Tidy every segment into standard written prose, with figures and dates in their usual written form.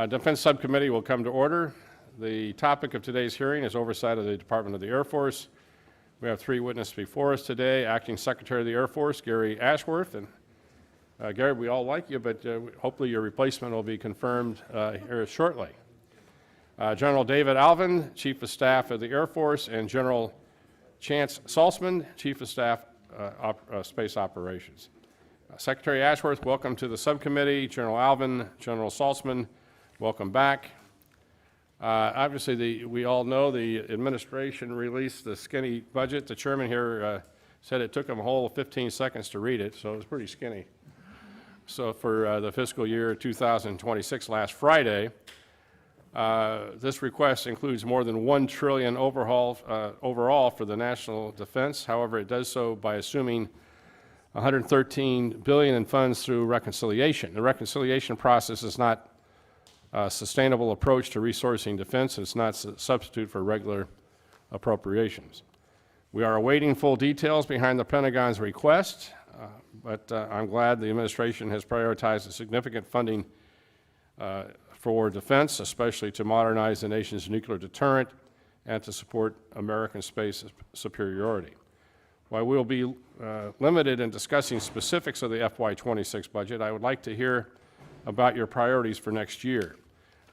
Defense Subcommittee will come to order. The topic of today's hearing is oversight of the Department of the Air Force. We have three witnesses before us today. Acting Secretary of the Air Force, Gary Ashworth. And Gary, we all like you, but hopefully your replacement will be confirmed here shortly. General David Allvin, Chief of Staff of the Air Force, and General Chance Saltzman, Chief of Staff, Space Operations. Secretary Ashworth, welcome to the subcommittee. General Allvin, General Saltzman, welcome back. Obviously, we all know the administration released the skinny budget. The chairman here said it took him a whole 15 seconds to read it, so it was pretty skinny. So for the fiscal year 2026 last Friday, this request includes more than $1 trillion overall for the national defense. However, it does so by assuming $113 billion in funds through reconciliation. The reconciliation process is not a sustainable approach to resourcing defense. It's not a substitute for regular appropriations. We are awaiting full details behind the Pentagon's request, but I'm glad the administration has prioritized a significant funding for defense, especially to modernize the nation's nuclear deterrent and to support American space superiority. While we'll be limited in discussing specifics of the FY26 budget, I would like to hear about your priorities for next year.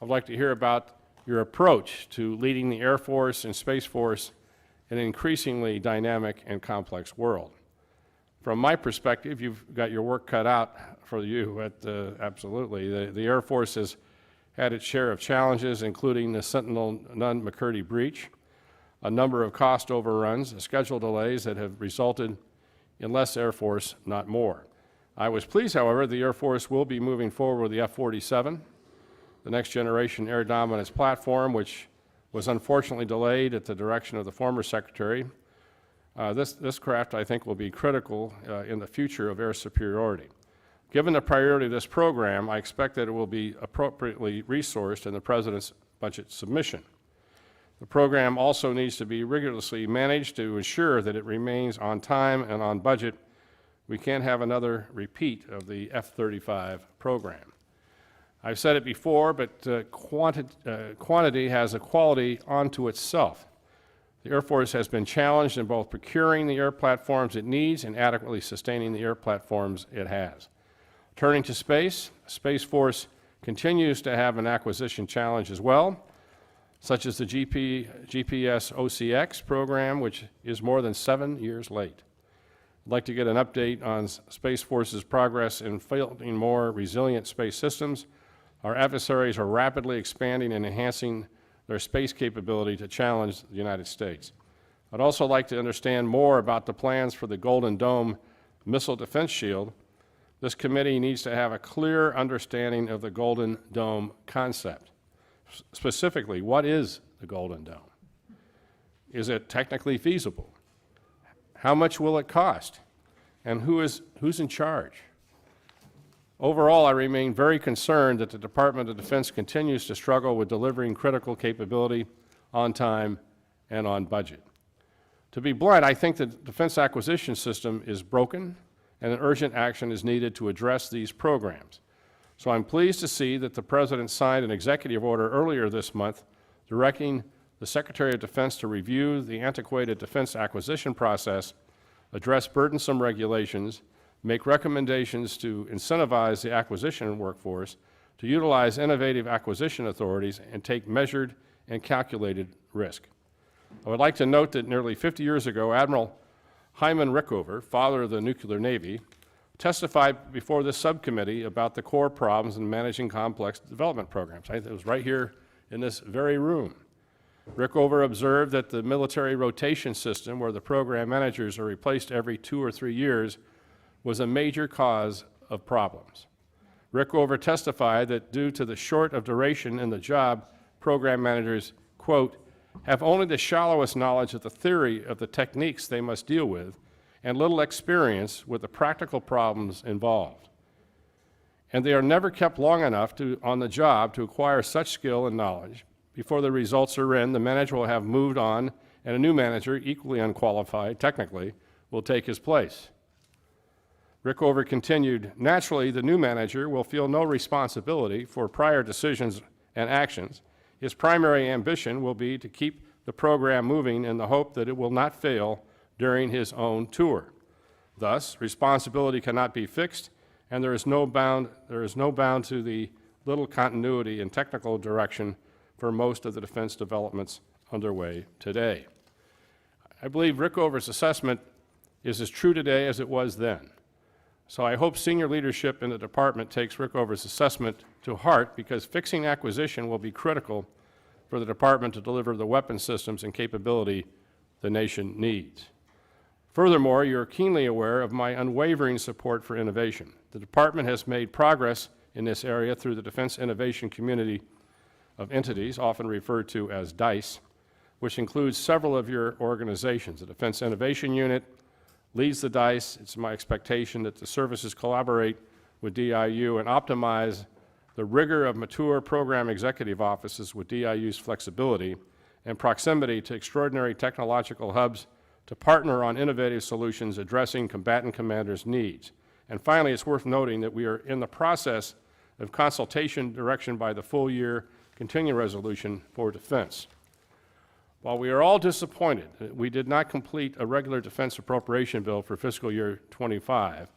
I'd like to hear about your approach to leading the Air Force and Space Force in an increasingly dynamic and complex world. From my perspective, you've got your work cut out for you, absolutely. The Air Force has had its share of challenges, including the Sentinel-Nunn-McCurdy breach, a number of cost overruns, schedule delays that have resulted in less Air Force, not more. I was pleased, however, the Air Force will be moving forward with the F-47, the next generation air dominance platform, which was unfortunately delayed at the direction of the former Secretary. This craft, I think, will be critical in the future of air superiority. Given the priority of this program, I expect that it will be appropriately resourced in the President's budget submission. The program also needs to be rigorously managed to ensure that it remains on time and on budget. We can't have another repeat of the F-35 program. I've said it before, but quantity has a quality unto itself. The Air Force has been challenged in both procuring the air platforms it needs and adequately sustaining the air platforms it has. Turning to space, Space Force continues to have an acquisition challenge as well, such as the GPS OCX program, which is more than 7 years late. I'd like to get an update on Space Force's progress in fielding more resilient space systems. Our adversaries are rapidly expanding and enhancing their space capability to challenge the United States. I'd also like to understand more about the plans for the Golden Dome missile defense shield. This committee needs to have a clear understanding of the Golden Dome concept. Specifically, what is the Golden Dome? Is it technically feasible? How much will it cost? And who's in charge? Overall, I remain very concerned that the Department of Defense continues to struggle with delivering critical capability on time and on budget. To be blunt, I think the defense acquisition system is broken and an urgent action is needed to address these programs. So I'm pleased to see that the President signed an executive order earlier this month directing the Secretary of Defense to review the antiquated defense acquisition process, address burdensome regulations, make recommendations to incentivize the acquisition workforce, to utilize innovative acquisition authorities, and take measured and calculated risk. I would like to note that nearly 50 years ago, Admiral Hyman Rickover, father of the nuclear Navy, testified before this subcommittee about the core problems in managing complex development programs. It was right here in this very room. Rickover observed that the military rotation system, where the program managers are replaced every 2 or 3 years, was a major cause of problems. Rickover testified that due to the short of duration in the job, program managers, quote, have only the shallowest knowledge of the theory of the techniques they must deal with and little experience with the practical problems involved. And they are never kept long enough on the job to acquire such skill and knowledge. Before the results are in, the manager will have moved on, and a new manager, equally unqualified technically, will take his place. Rickover continued, "Naturally, the new manager will feel no responsibility for prior decisions and actions. His primary ambition will be to keep the program moving in the hope that it will not fail during his own tour. Thus, responsibility cannot be fixed, and there is no bound to the little continuity and technical direction for most of the defense developments underway today." I believe Rickover's assessment is as true today as it was then. So I hope senior leadership in the department takes Rickover's assessment to heart, because fixing acquisition will be critical for the department to deliver the weapon systems and capability the nation needs. Furthermore, you're keenly aware of my unwavering support for innovation. The department has made progress in this area through the Defense Innovation Community of entities, often referred to as DICE, which includes several of your organizations. The Defense Innovation Unit leads the DICE. It's my expectation that the services collaborate with DIU and optimize the rigor of mature program executive offices with DIU's flexibility and proximity to extraordinary technological hubs to partner on innovative solutions addressing combatant commanders' needs. And finally, it's worth noting that we are in the process of consultation direction by the full-year continuing resolution for defense. While we are all disappointed that we did not complete a regular defense appropriation bill for fiscal year 25,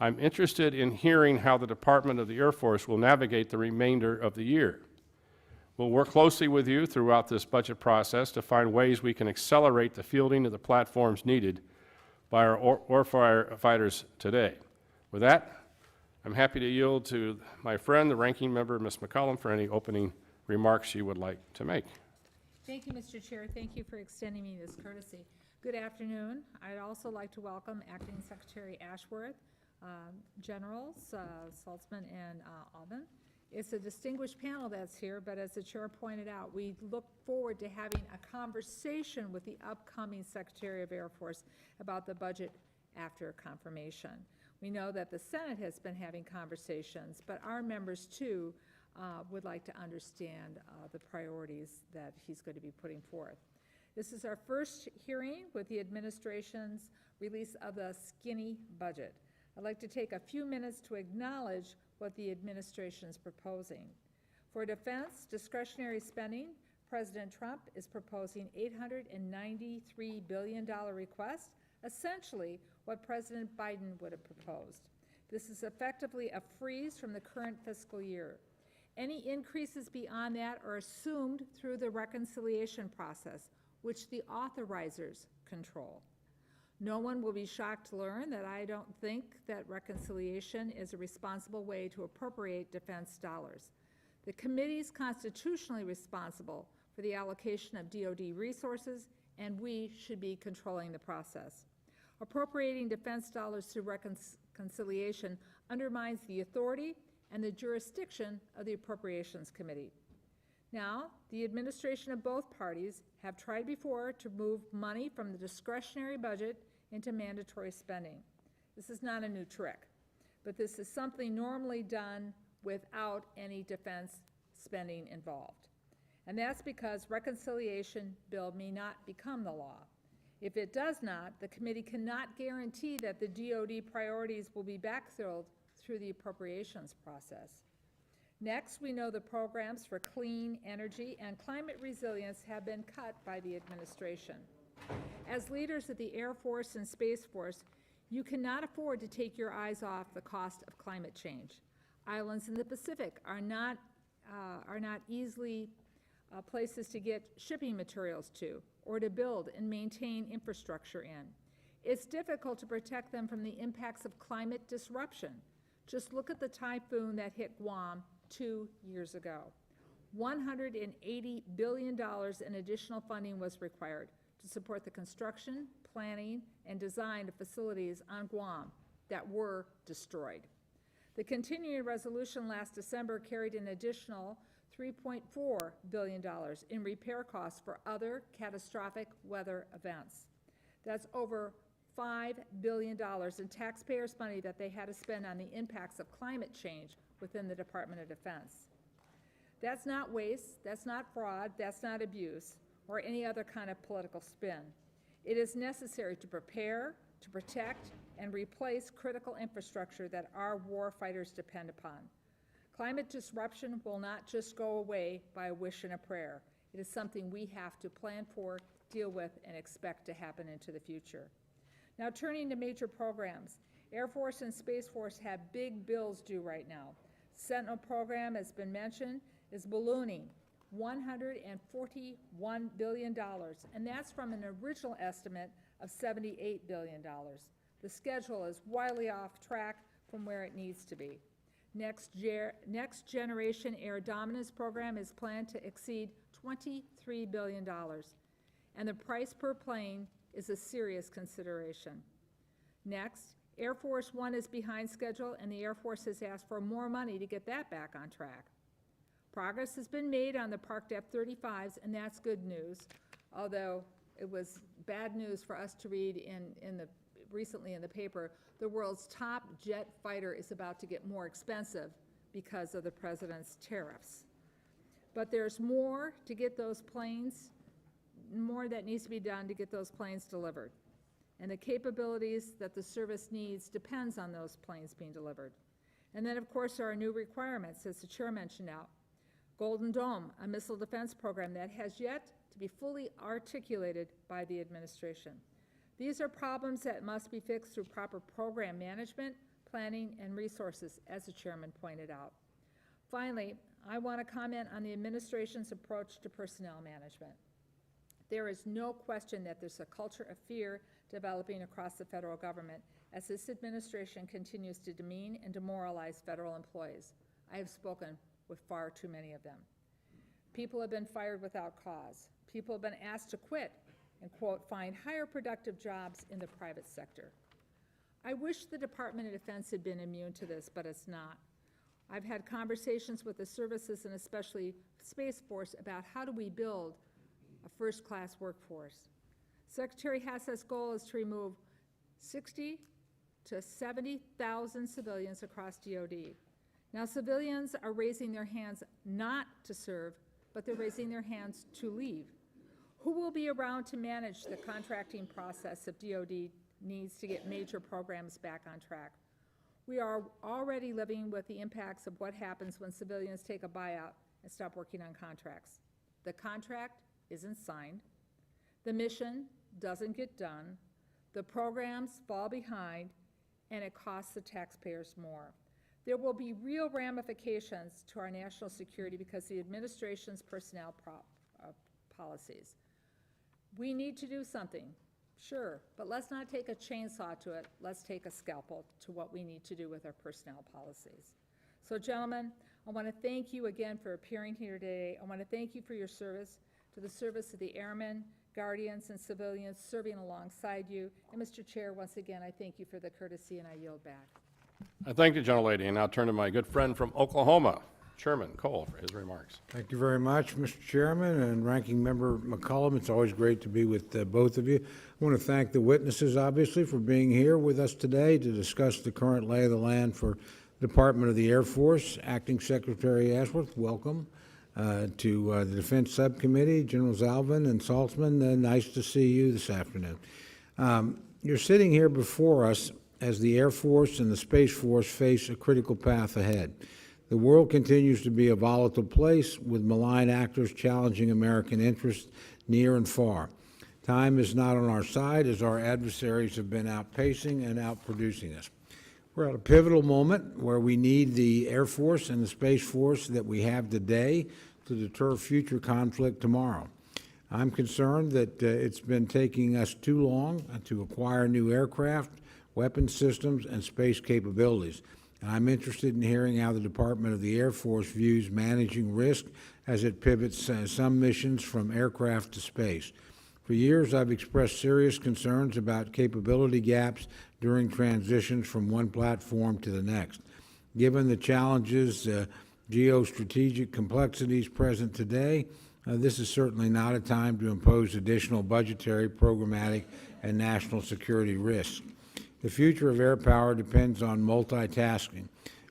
I'm interested in hearing how the Department of the Air Force will navigate the remainder of the year. We'll work closely with you throughout this budget process to find ways we can accelerate the fielding of the platforms needed by our warfighters today. With that, I'm happy to yield to my friend, the ranking member, Ms. McCollum, for any opening remarks she would like to make. Thank you, Mr. Chair. Thank you for extending me this courtesy. Good afternoon. I'd also like to welcome Acting Secretary Ashworth, Generals Saltzman and Allvin. It's a distinguished panel that's here, but as the chair pointed out, we look forward to having a conversation with the upcoming Secretary of Air Force about the budget after confirmation. We know that the Senate has been having conversations, but our members too would like to understand the priorities that he's going to be putting forth. This is our first hearing with the administration's release of the skinny budget. I'd like to take a few minutes to acknowledge what the administration is proposing. For defense discretionary spending, President Trump is proposing $893 billion request, essentially what President Biden would have proposed. This is effectively a freeze from the current fiscal year. Any increases beyond that are assumed through the reconciliation process, which the authorizers control. No one will be shocked to learn that I don't think that reconciliation is a responsible way to appropriate defense dollars. The committee is constitutionally responsible for the allocation of DoD resources, and we should be controlling the process. Appropriating defense dollars through reconciliation undermines the authority and the jurisdiction of the Appropriations Committee. Now, the administration of both parties have tried before to move money from the discretionary budget into mandatory spending. This is not a new trick, but this is something normally done without any defense spending involved. And that's because reconciliation bill may not become the law. If it does not, the committee cannot guarantee that the DoD priorities will be backfilled through the appropriations process. Next, we know the programs for clean energy and climate resilience have been cut by the administration. As leaders of the Air Force and Space Force, you cannot afford to take your eyes off the cost of climate change. Islands in the Pacific are not easily places to get shipping materials to or to build and maintain infrastructure in. It's difficult to protect them from the impacts of climate disruption. Just look at the typhoon that hit Guam 2 years ago. $180 billion in additional funding was required to support the construction, planning, and design of facilities on Guam that were destroyed. The continuing resolution last December carried an additional $3.4 billion in repair costs for other catastrophic weather events. That's over $5 billion in taxpayers' money that they had to spend on the impacts of climate change within the Department of Defense. That's not waste, that's not fraud, that's not abuse, or any other kind of political spin. It is necessary to prepare, to protect, and replace critical infrastructure that our war fighters depend upon. Climate disruption will not just go away by a wish and a prayer. It is something we have to plan for, deal with, and expect to happen into the future. Now, turning to major programs, Air Force and Space Force have big bills due right now. Sentinel program, as been mentioned, is ballooning $141 billion, and that's from an original estimate of $78 billion. The schedule is wildly off track from where it needs to be. Next Generation Air Dominance program is planned to exceed $23 billion, and the price per plane is a serious consideration. Next, Air Force One is behind schedule, and the Air Force has asked for more money to get that back on track. Progress has been made on the parked F-35s, and that's good news, although it was bad news for us to read recently in the paper. The world's top jet fighter is about to get more expensive because of the president's tariffs. But there's more to get those planes, more that needs to be done to get those planes delivered. And the capabilities that the service needs depends on those planes being delivered. And then, of course, there are new requirements, as the chair mentioned now. Golden Dome, a missile defense program that has yet to be fully articulated by the administration. These are problems that must be fixed through proper program management, planning, and resources, as the chairman pointed out. Finally, I want to comment on the administration's approach to personnel management. There is no question that there's a culture of fear developing across the federal government as this administration continues to demean and demoralize federal employees. I have spoken with far too many of them. People have been fired without cause. People have been asked to quit and, quote, find higher productive jobs in the private sector. I wish the Department of Defense had been immune to this, but it's not. I've had conversations with the services and especially Space Force about how do we build a first-class workforce. Secretary Hass's goal is to remove 60 to 70,000 civilians across DOD. Now, civilians are raising their hands not to serve, but they're raising their hands to leave. Who will be around to manage the contracting process if DOD needs to get major programs back on track? We are already living with the impacts of what happens when civilians take a buyout and stop working on contracts. The contract isn't signed, the mission doesn't get done, the programs fall behind, and it costs the taxpayers more. There will be real ramifications to our national security because of the administration's personnel policies. We need to do something, sure, but let's not take a chainsaw to it. Let's take a scalpel to what we need to do with our personnel policies. So, gentlemen, I want to thank you again for appearing here today. I want to thank you for your service, to the service of the airmen, guardians, and civilians serving alongside you. And, Mr. Chair, once again, I thank you for the courtesy, and I yield back. I thank the gentlelady, and now turn to my good friend from Oklahoma, Chairman Cole, for his remarks. Thank you very much, Mr. Chairman and Ranking Member McCollum. It's always great to be with both of you. I want to thank the witnesses, obviously, for being here with us today to discuss the current lay of the land for the Department of the Air Force. Acting Secretary Ashworth, welcome. To the Defense Subcommittee, Generals Allvin and Saltzman, nice to see you this afternoon. You're sitting here before us as the Air Force and the Space Force face a critical path ahead. The world continues to be a volatile place with malign actors challenging American interests near and far. Time is not on our side as our adversaries have been outpacing and outproducing us. We're at a pivotal moment where we need the Air Force and the Space Force that we have today to deter future conflict tomorrow. I'm concerned that it's been taking us too long to acquire new aircraft, weapon systems, and space capabilities. I'm interested in hearing how the Department of the Air Force views managing risk as it pivots some missions from aircraft to space. For years, I've expressed serious concerns about capability gaps during transitions from one platform to the next. Given the challenges, geostrategic complexities present today, this is certainly not a time to impose additional budgetary, programmatic, and national security risks. The future of air power depends on multitasking.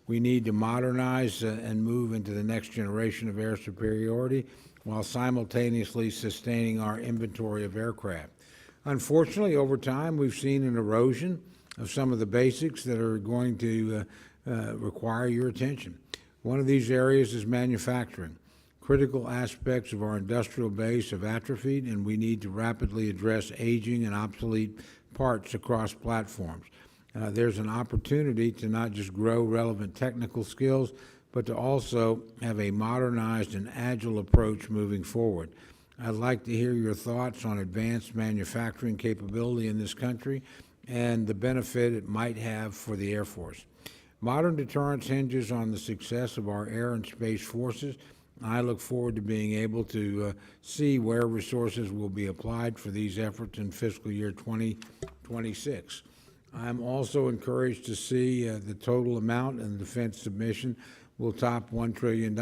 We need to modernize and move into the next generation of air superiority while simultaneously sustaining our inventory of aircraft. Unfortunately, over time, we've seen an erosion of some of the basics that are going to require your attention. One of these areas is manufacturing. Critical aspects of our industrial base have atrophied, and we need to rapidly address aging and obsolete parts across platforms. There's an opportunity to not just grow relevant technical skills, but to also have a modernized and agile approach moving forward. I'd like to hear your thoughts on advanced manufacturing capability in this country and the benefit it might have for the Air Force. Modern deterrence hinges on the success of our air and space forces. I look forward to being able to see where resources will be applied for these efforts in fiscal year 2026. I'm also encouraged to see the total amount in the defense submission will top $1 trillion.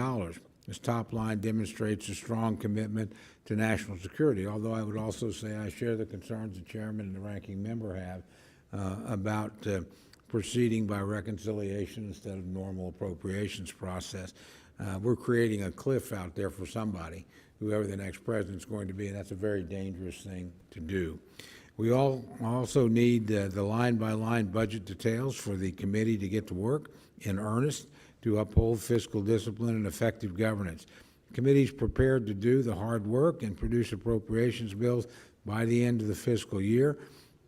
This top line demonstrates a strong commitment to national security, although I would also say I share the concerns the chairman and the ranking member have about proceeding by reconciliation instead of normal appropriations process. We're creating a cliff out there for somebody, whoever the next president's going to be, and that's a very dangerous thing to do. We also need the line-by-line budget details for the committee to get to work in earnest to uphold fiscal discipline and effective governance. The committee's prepared to do the hard work and produce appropriations bills by the end of the fiscal year,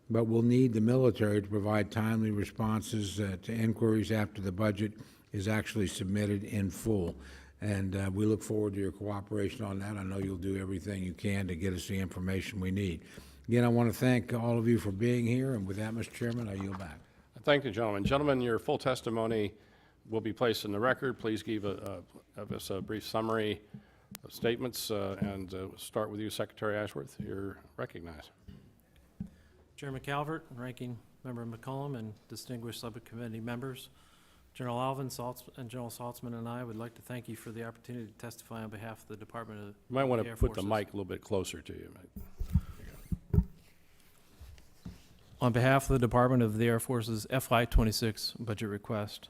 but we'll need the military to provide timely responses to inquiries after the budget is actually submitted in full. And we look forward to your cooperation on that. I know you'll do everything you can to get us the information we need. Again, I want to thank all of you for being here, and with that, Mr. Chairman, I yield back. Thank you, gentlemen. Gentlemen, your full testimony will be placed in the record. Please give us a brief summary of statements, and start with you, Secretary Ashworth. You're recognized. Chairman Calvert, Ranking Member McCollum, and distinguished subcommittee members, General Allvin, and General Saltzman and I would like to thank you for the opportunity to testify on behalf of the Department of You might want to Air put the Forces. mic a little bit closer to you. On behalf of the Department of the Air Force's FY26 budget request.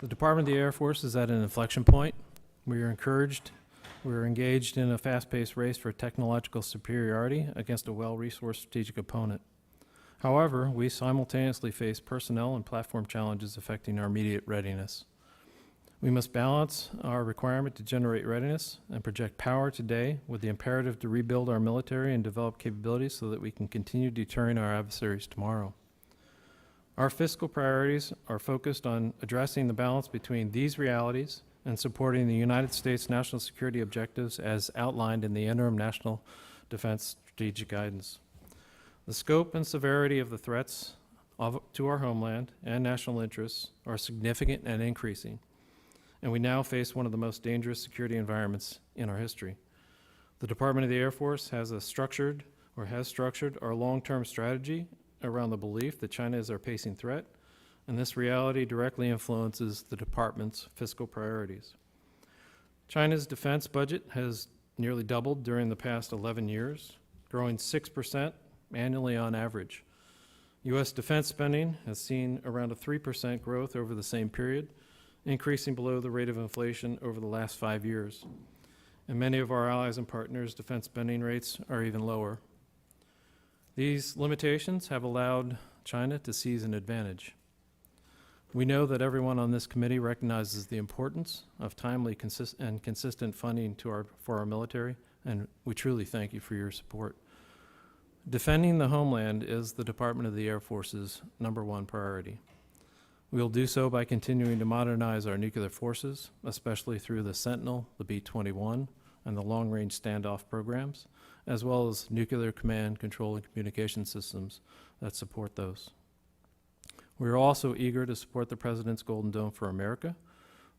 The Department of the Air Force is at an inflection point. We are engaged in a fast-paced race for technological superiority against a well-resourced strategic opponent. However, we simultaneously face personnel and platform challenges affecting our immediate readiness. We must balance our requirement to generate readiness and project power today with the imperative to rebuild our military and develop capabilities so that we can continue deterring our adversaries tomorrow. Our fiscal priorities are focused on addressing the balance between these realities and supporting the United States national security objectives as outlined in the interim National Defense Strategic Guidance. The scope and severity of the threats to our homeland and national interests are significant and increasing, and we now face one of the most dangerous security environments in our history. The Department of the Air Force has structured our long-term strategy around the belief that China is our pacing threat, and this reality directly influences the department's fiscal priorities. China's defense budget has nearly doubled during the past 11 years, growing 6% annually on average. U.S. defense spending has seen around a 3% growth over the same period, increasing below the rate of inflation over the last 5 years. And many of our allies and partners' defense spending rates are even lower. These limitations have allowed China to seize an advantage. We know that everyone on this committee recognizes the importance of timely and consistent funding for our military, and we truly thank you for your support. Defending the homeland is the Department of the Air Force's #1 priority. We will do so by continuing to modernize our nuclear forces, especially through the Sentinel, the B-21, and the long-range standoff programs, as well as nuclear command, control, and communication systems that support those. We are also eager to support the President's Golden Dome for America.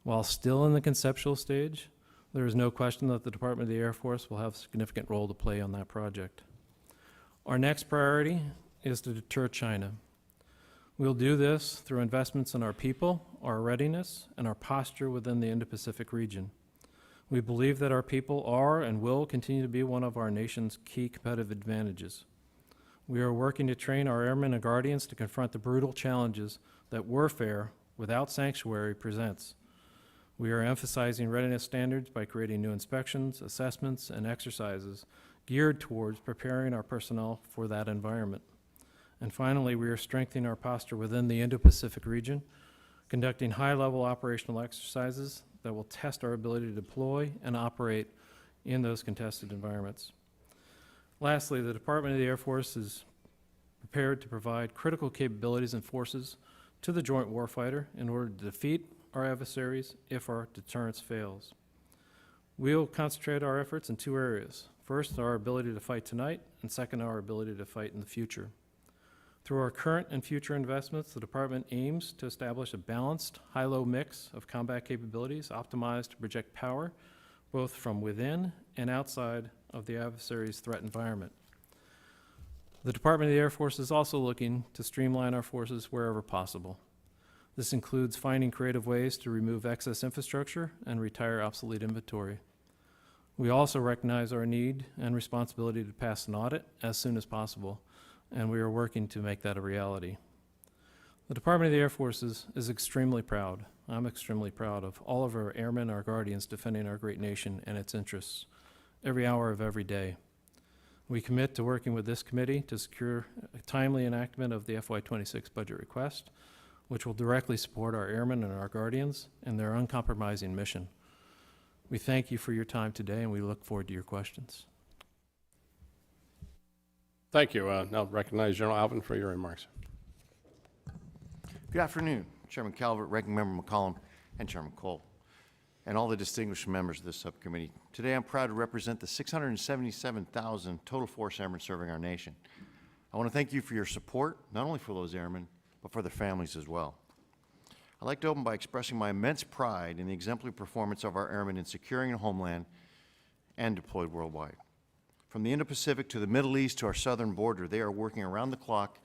While still in the conceptual stage, there is no question that the Department of the Air Force will have a significant role to play on that project. Our next priority is to deter China. We'll do this through investments in our people, our readiness, and our posture within the Indo-Pacific region. We believe that our people are and will continue to be one of our nation's key competitive advantages. We are working to train our airmen and guardians to confront the brutal challenges that warfare without sanctuary presents. We are emphasizing readiness standards by creating new inspections, assessments, and exercises geared towards preparing our personnel for that environment. And finally, we are strengthening our posture within the Indo-Pacific region, conducting high-level operational exercises that will test our ability to deploy and operate in those contested environments. Lastly, the Department of the Air Force is prepared to provide critical capabilities and forces to the joint warfighter in order to defeat our adversaries if our deterrence fails. We will concentrate our efforts in two areas. First, our ability to fight tonight, and second, our ability to fight in the future. Through our current and future investments, the Department aims to establish a balanced, high-low mix of combat capabilities optimized to project power both from within and outside of the adversary's threat environment. The Department of the Air Force is also looking to streamline our forces wherever possible. This includes finding creative ways to remove excess infrastructure and retire obsolete inventory. We also recognize our need and responsibility to pass an audit as soon as possible, and we are working to make that a reality. The Department of the Air Force is extremely proud. I'm extremely proud of all of our airmen, our guardians, defending our great nation and its interests every hour of every day. We commit to working with this committee to secure a timely enactment of the FY26 budget request, which will directly support our airmen and our guardians in their uncompromising mission. We thank you for your time today, and we look forward to your questions. Thank you. Now recognize General Allvin for your remarks. Good afternoon, Chairman Calvert, Ranking Member McCollum, and Chairman Cole, and all the distinguished members of this subcommittee. Today I'm proud to represent the 677,000 total force airmen serving our nation. I want to thank you for your support, not only for those airmen, but for their families as well. I'd like to open by expressing my immense pride in the exemplary performance of our airmen in securing a homeland and deployed worldwide. From the Indo-Pacific to the Middle East to our southern border, they are working around the clock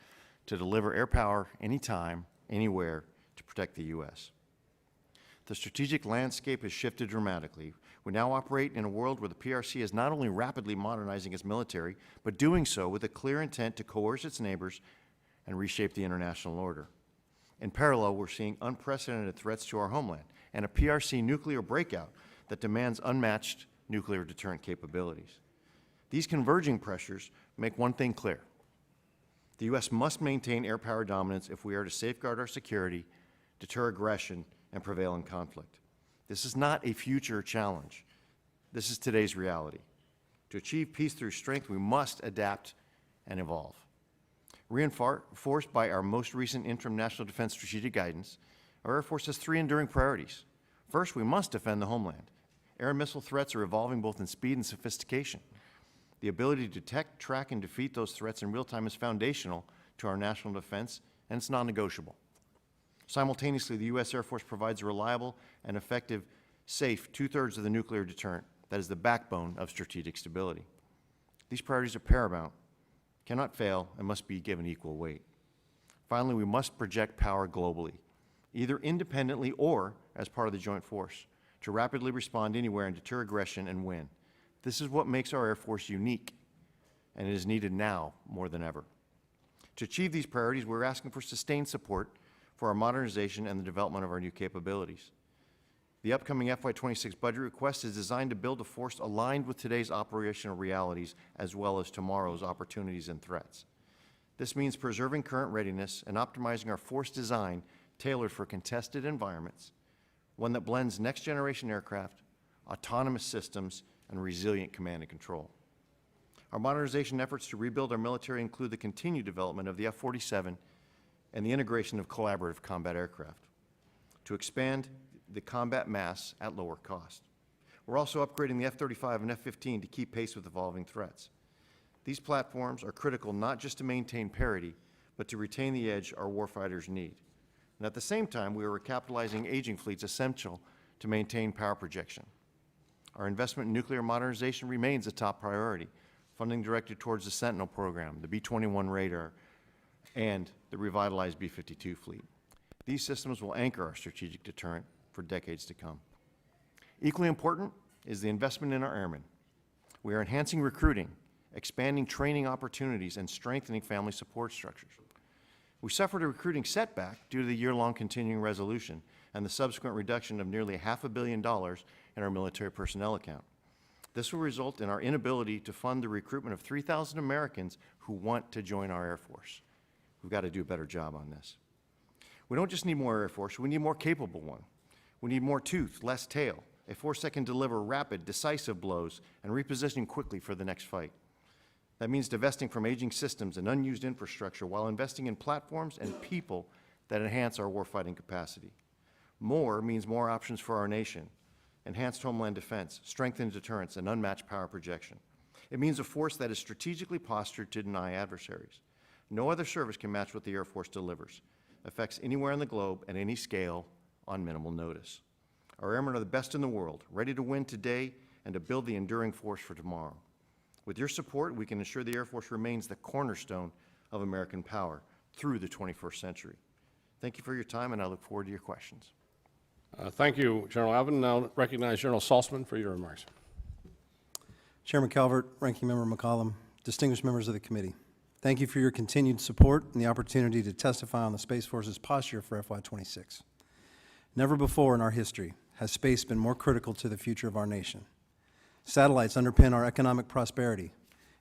to deliver air power anytime, anywhere, to protect the U.S. The strategic landscape has shifted dramatically. We now operate in a world where the PRC is not only rapidly modernizing its military, but doing so with a clear intent to coerce its neighbors and reshape the international order. In parallel, we're seeing unprecedented threats to our homeland and a PRC nuclear breakout that demands unmatched nuclear deterrent capabilities. These converging pressures make one thing clear. The U.S. must maintain air power dominance if we are to safeguard our security, deter aggression, and prevail in conflict. This is not a future challenge. This is today's reality. To achieve peace through strength, we must adapt and evolve. Reinforced by our most recent interim National Defense Strategic Guidance, our Air Force has three enduring priorities. First, we must defend the homeland. Air and missile threats are evolving both in speed and sophistication. The ability to detect, track, and defeat those threats in real time is foundational to our national defense, and it's non-negotiable. Simultaneously, the U.S. Air Force provides a reliable and effective, safe two-thirds of the nuclear deterrent that is the backbone of strategic stability. These priorities are paramount, cannot fail, and must be given equal weight. Finally, we must project power globally, either independently or as part of the joint force, to rapidly respond anywhere and deter aggression and win. This is what makes our Air Force unique, and it is needed now more than ever. To achieve these priorities, we're asking for sustained support for our modernization and the development of our new capabilities. The upcoming FY26 budget request is designed to build a force aligned with today's operational realities as well as tomorrow's opportunities and threats. This means preserving current readiness and optimizing our force design tailored for contested environments, one that blends next-generation aircraft, autonomous systems, and resilient command and control. Our modernization efforts to rebuild our military include the continued development of the F-47 and the integration of collaborative combat aircraft to expand the combat mass at lower cost. We're also upgrading the F-35 and F-15 to keep pace with evolving threats. These platforms are critical not just to maintain parity, but to retain the edge our warfighters need. And at the same time, we are recapitalizing aging fleets essential to maintain power projection. Our investment in nuclear modernization remains a top priority, funding directed towards the Sentinel program, the B-21 radar, and the revitalized B-52 fleet. These systems will anchor our strategic deterrent for decades to come. Equally important is the investment in our airmen. We are enhancing recruiting, expanding training opportunities, and strengthening family support structures. We suffered a recruiting setback due to the year-long continuing resolution and the subsequent reduction of nearly $500 million in our military personnel account. This will result in our inability to fund the recruitment of 3,000 Americans who want to join our Air Force. We've got to do a better job on this. We don't just need more Air Force, we need more capable one. We need more tooth, less tail, a force that can deliver rapid, decisive blows and reposition quickly for the next fight. That means divesting from aging systems and unused infrastructure while investing in platforms and people that enhance our warfighting capacity. More means more options for our nation, enhanced homeland defense, strengthened deterrence, and unmatched power projection. It means a force that is strategically postured to deny adversaries. No other service can match what the Air Force delivers. Effects anywhere on the globe at any scale on minimal notice. Our airmen are the best in the world, ready to win today and to build the enduring force for tomorrow. With your support, we can ensure the Air Force remains the cornerstone of American power through the 21st century. Thank you for your time, and I look forward to your questions. Thank you, General Allvin. Now recognize General Saltzman for your remarks. Chairman Calvert, Ranking Member McCollum, distinguished members of the committee, thank you for your continued support and the opportunity to testify on the Space Force's posture for FY26. Never before in our history has space been more critical to the future of our nation. Satellites underpin our economic prosperity,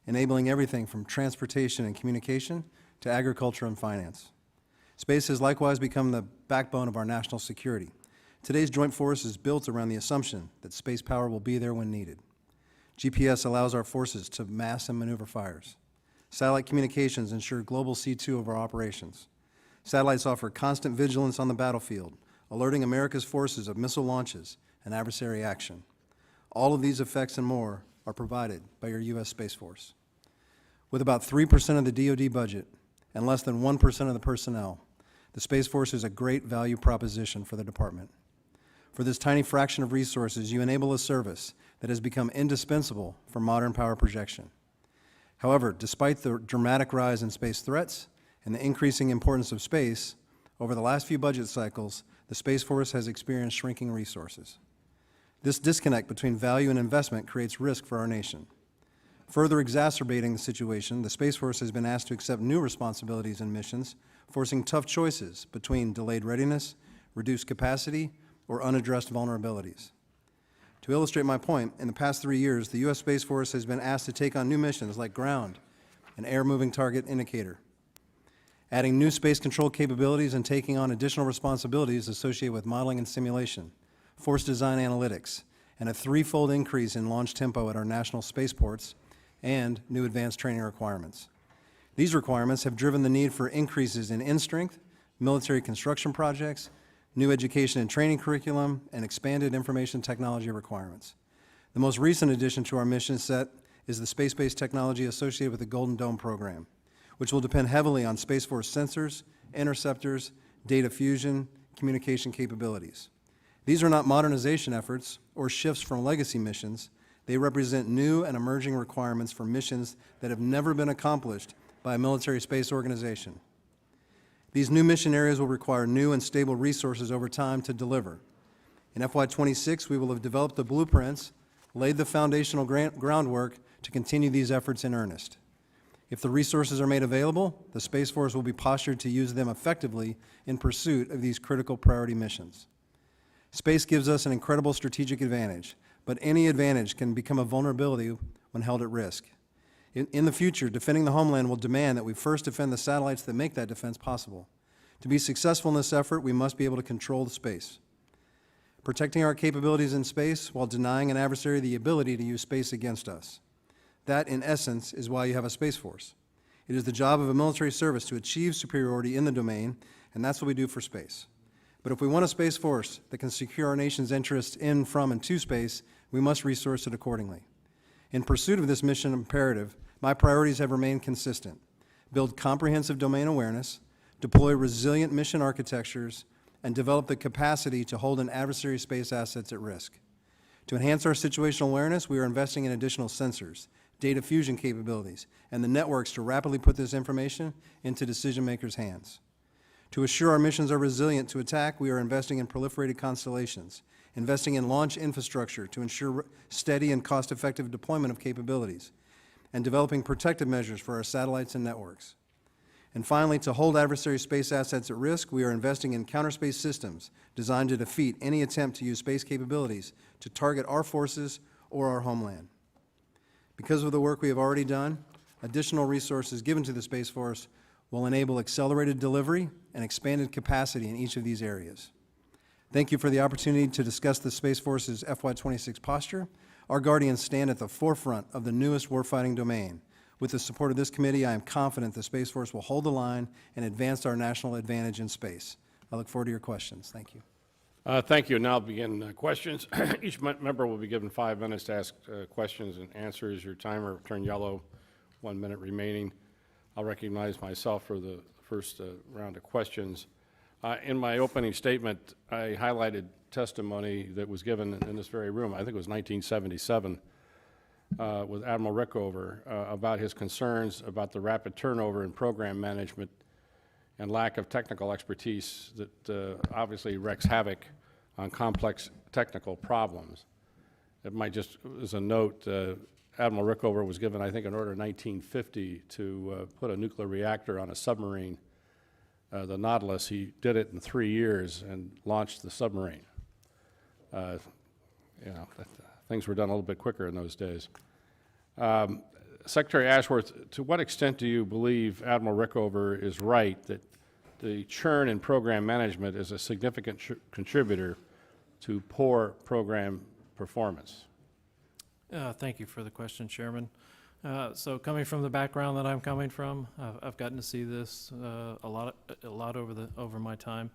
enabling everything from transportation and communication to agriculture and finance. Space has likewise become the backbone of our national security. Today's joint force is built around the assumption that space power will be there when needed. GPS allows our forces to mass and maneuver fires. Satellite communications ensure global C2 of our operations. Satellites offer constant vigilance on the battlefield, alerting America's forces of missile launches and adversary action. All of these effects and more are provided by your U.S. Space Force. With about 3% of the DoD budget and less than 1% of the personnel, the Space Force is a great value proposition for the department. For this tiny fraction of resources, you enable a service that has become indispensable for modern power projection. However, despite the dramatic rise in space threats and the increasing importance of space, over the last few budget cycles, the Space Force has experienced shrinking resources. This disconnect between value and investment creates risk for our nation. Further exacerbating the situation, the Space Force has been asked to accept new responsibilities and missions, forcing tough choices between delayed readiness, reduced capacity, or unaddressed vulnerabilities. To illustrate my point, in the past 3 years, the U.S. Space Force has been asked to take on new missions like Ground and Air Moving Target Indicator, adding new space control capabilities and taking on additional responsibilities associated with modeling and simulation, force design analytics, and a threefold increase in launch tempo at our national spaceports and new advanced training requirements. These requirements have driven the need for increases in in-strength, military construction projects, new education and training curriculum, and expanded information technology requirements. The most recent addition to our mission set is the space-based technology associated with the Golden Dome program, which will depend heavily on Space Force sensors, interceptors, data fusion, communication capabilities. These are not modernization efforts or shifts from legacy missions. They represent new and emerging requirements for missions that have never been accomplished by a military space organization. These new mission areas will require new and stable resources over time to deliver. In FY26, we will have developed the blueprints, laid the foundational groundwork to continue these efforts in earnest. If the resources are made available, the Space Force will be postured to use them effectively in pursuit of these critical priority missions. Space gives us an incredible strategic advantage, but any advantage can become a vulnerability when held at risk. In the future, defending the homeland will demand that we first defend the satellites that make that defense possible. To be successful in this effort, we must be able to control the space. Protecting our capabilities in space while denying an adversary the ability to use space against us. That, in essence, is why you have a Space Force. It is the job of a military service to achieve superiority in the domain, and that's what we do for space. But if we want a Space Force that can secure our nation's interests in, from, and to space, we must resource it accordingly. In pursuit of this mission imperative, my priorities have remained consistent. Build comprehensive domain awareness, deploy resilient mission architectures, and develop the capacity to hold an adversary space assets at risk. To enhance our situational awareness, we are investing in additional sensors, data fusion capabilities, and the networks to rapidly put this information into decision-makers' hands. To assure our missions are resilient to attack, we are investing in proliferated constellations, investing in launch infrastructure to ensure steady and cost-effective deployment of capabilities, and developing protective measures for our satellites and networks. And finally, to hold adversary space assets at risk, we are investing in counterspace systems designed to defeat any attempt to use space capabilities to target our forces or our homeland. Because of the work we have already done, additional resources given to the Space Force will enable accelerated delivery and expanded capacity in each of these areas. Thank you for the opportunity to discuss the Space Force's FY26 posture. Our Guardians stand at the forefront of the newest warfighting domain. With the support of this committee, I am confident the Space Force will hold the line and advance our national advantage in space. I look forward to your questions. Thank you. Thank you. Now begin questions. Each member will be given 5 minutes to ask questions and answers. Your timer will turn yellow, 1 minute remaining. I'll recognize myself for the first round of questions. In my opening statement, I highlighted testimony that was given in this very room, I think it was 1977, with Admiral Rickover about his concerns about the rapid turnover in program management and lack of technical expertise that obviously wreaks havoc on complex technical problems. It might just, as a note, Admiral Rickover was given, I think, an order in 1950 to put a nuclear reactor on a submarine, the Nautilus. He did it in 3 years and launched the submarine. Things were done a little bit quicker in those days. Secretary Ashworth, to what extent do you believe Admiral Rickover is right that the churn in program management is a significant contributor to poor program performance? Thank you for the question, Chairman. So coming from the background that I'm coming from, I've gotten to see this a lot over my time.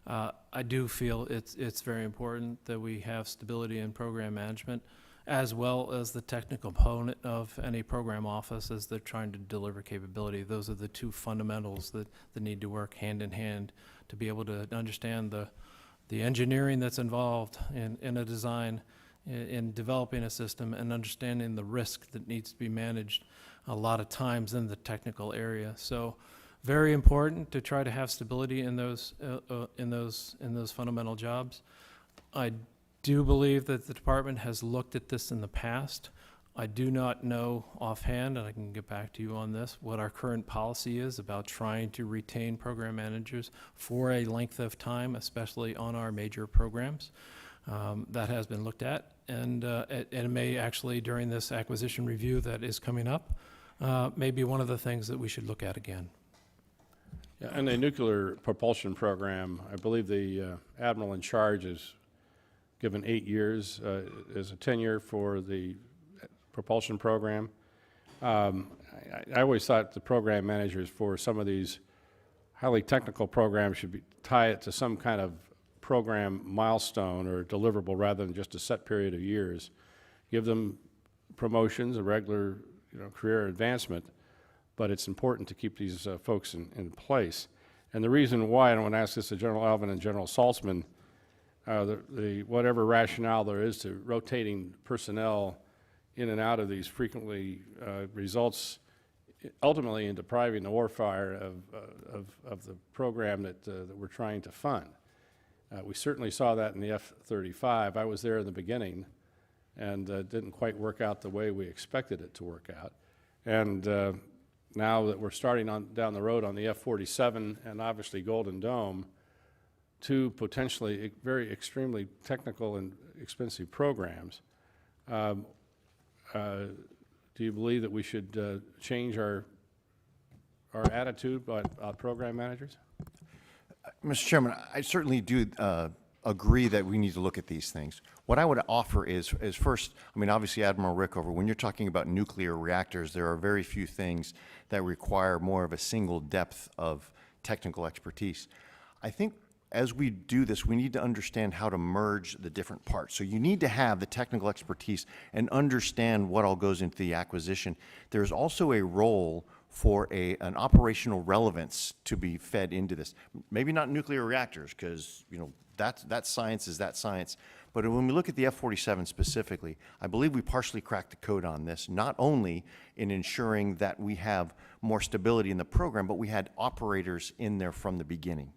I do feel it's very important that we have stability in program management, as well as the technical component of any program office as they're trying to deliver capability. Those are the two fundamentals that need to work hand in hand to be able to understand the engineering that's involved in a design, in developing a system, and understanding the risk that needs to be managed a lot of times in the technical area. So very important to try to have stability in those fundamental jobs. I do believe that the department has looked at this in the past. I do not know offhand, and I can get back to you on this, what our current policy is about trying to retain program managers for a length of time, especially on our major programs. That has been looked at, and it may actually, during this acquisition review that is coming up, may be one of the things that we should look at again. Yeah, and the nuclear propulsion program, I believe the admiral in charge is given 8 years as a tenure for the propulsion program. I always thought the program managers for some of these highly technical programs should tie it to some kind of program milestone or deliverable rather than just a set period of years. Give them promotions, a regular career advancement, but it's important to keep these folks in place. And the reason why, and I want to ask this to General Allvin and General Saltzman, whatever rationale there is to rotating personnel in and out of these frequently results ultimately in depriving the warfighter of the program that we're trying to fund. We certainly saw that in the F-35. I was there in the beginning, and didn't quite work out the way we expected it to work out. And now that we're starting down the road on the F-47 and obviously Golden Dome, two potentially very extremely technical and expensive programs, do you believe that we should change our attitude about program managers? Mr. Chairman, I certainly do agree that we need to look at these things. What I would offer is first, I mean, obviously, Admiral Rickover, when you're talking about nuclear reactors, there are very few things that require more of a single depth of technical expertise. I think as we do this, we need to understand how to merge the different parts. So you need to have the technical expertise and understand what all goes into the acquisition. There's also a role for an operational relevance to be fed into this. Maybe not nuclear reactors, because that science is that science. But when we look at the F-47 specifically, I believe we partially cracked the code on this, not only in ensuring that we have more stability in the program, but we had operators in there from the beginning.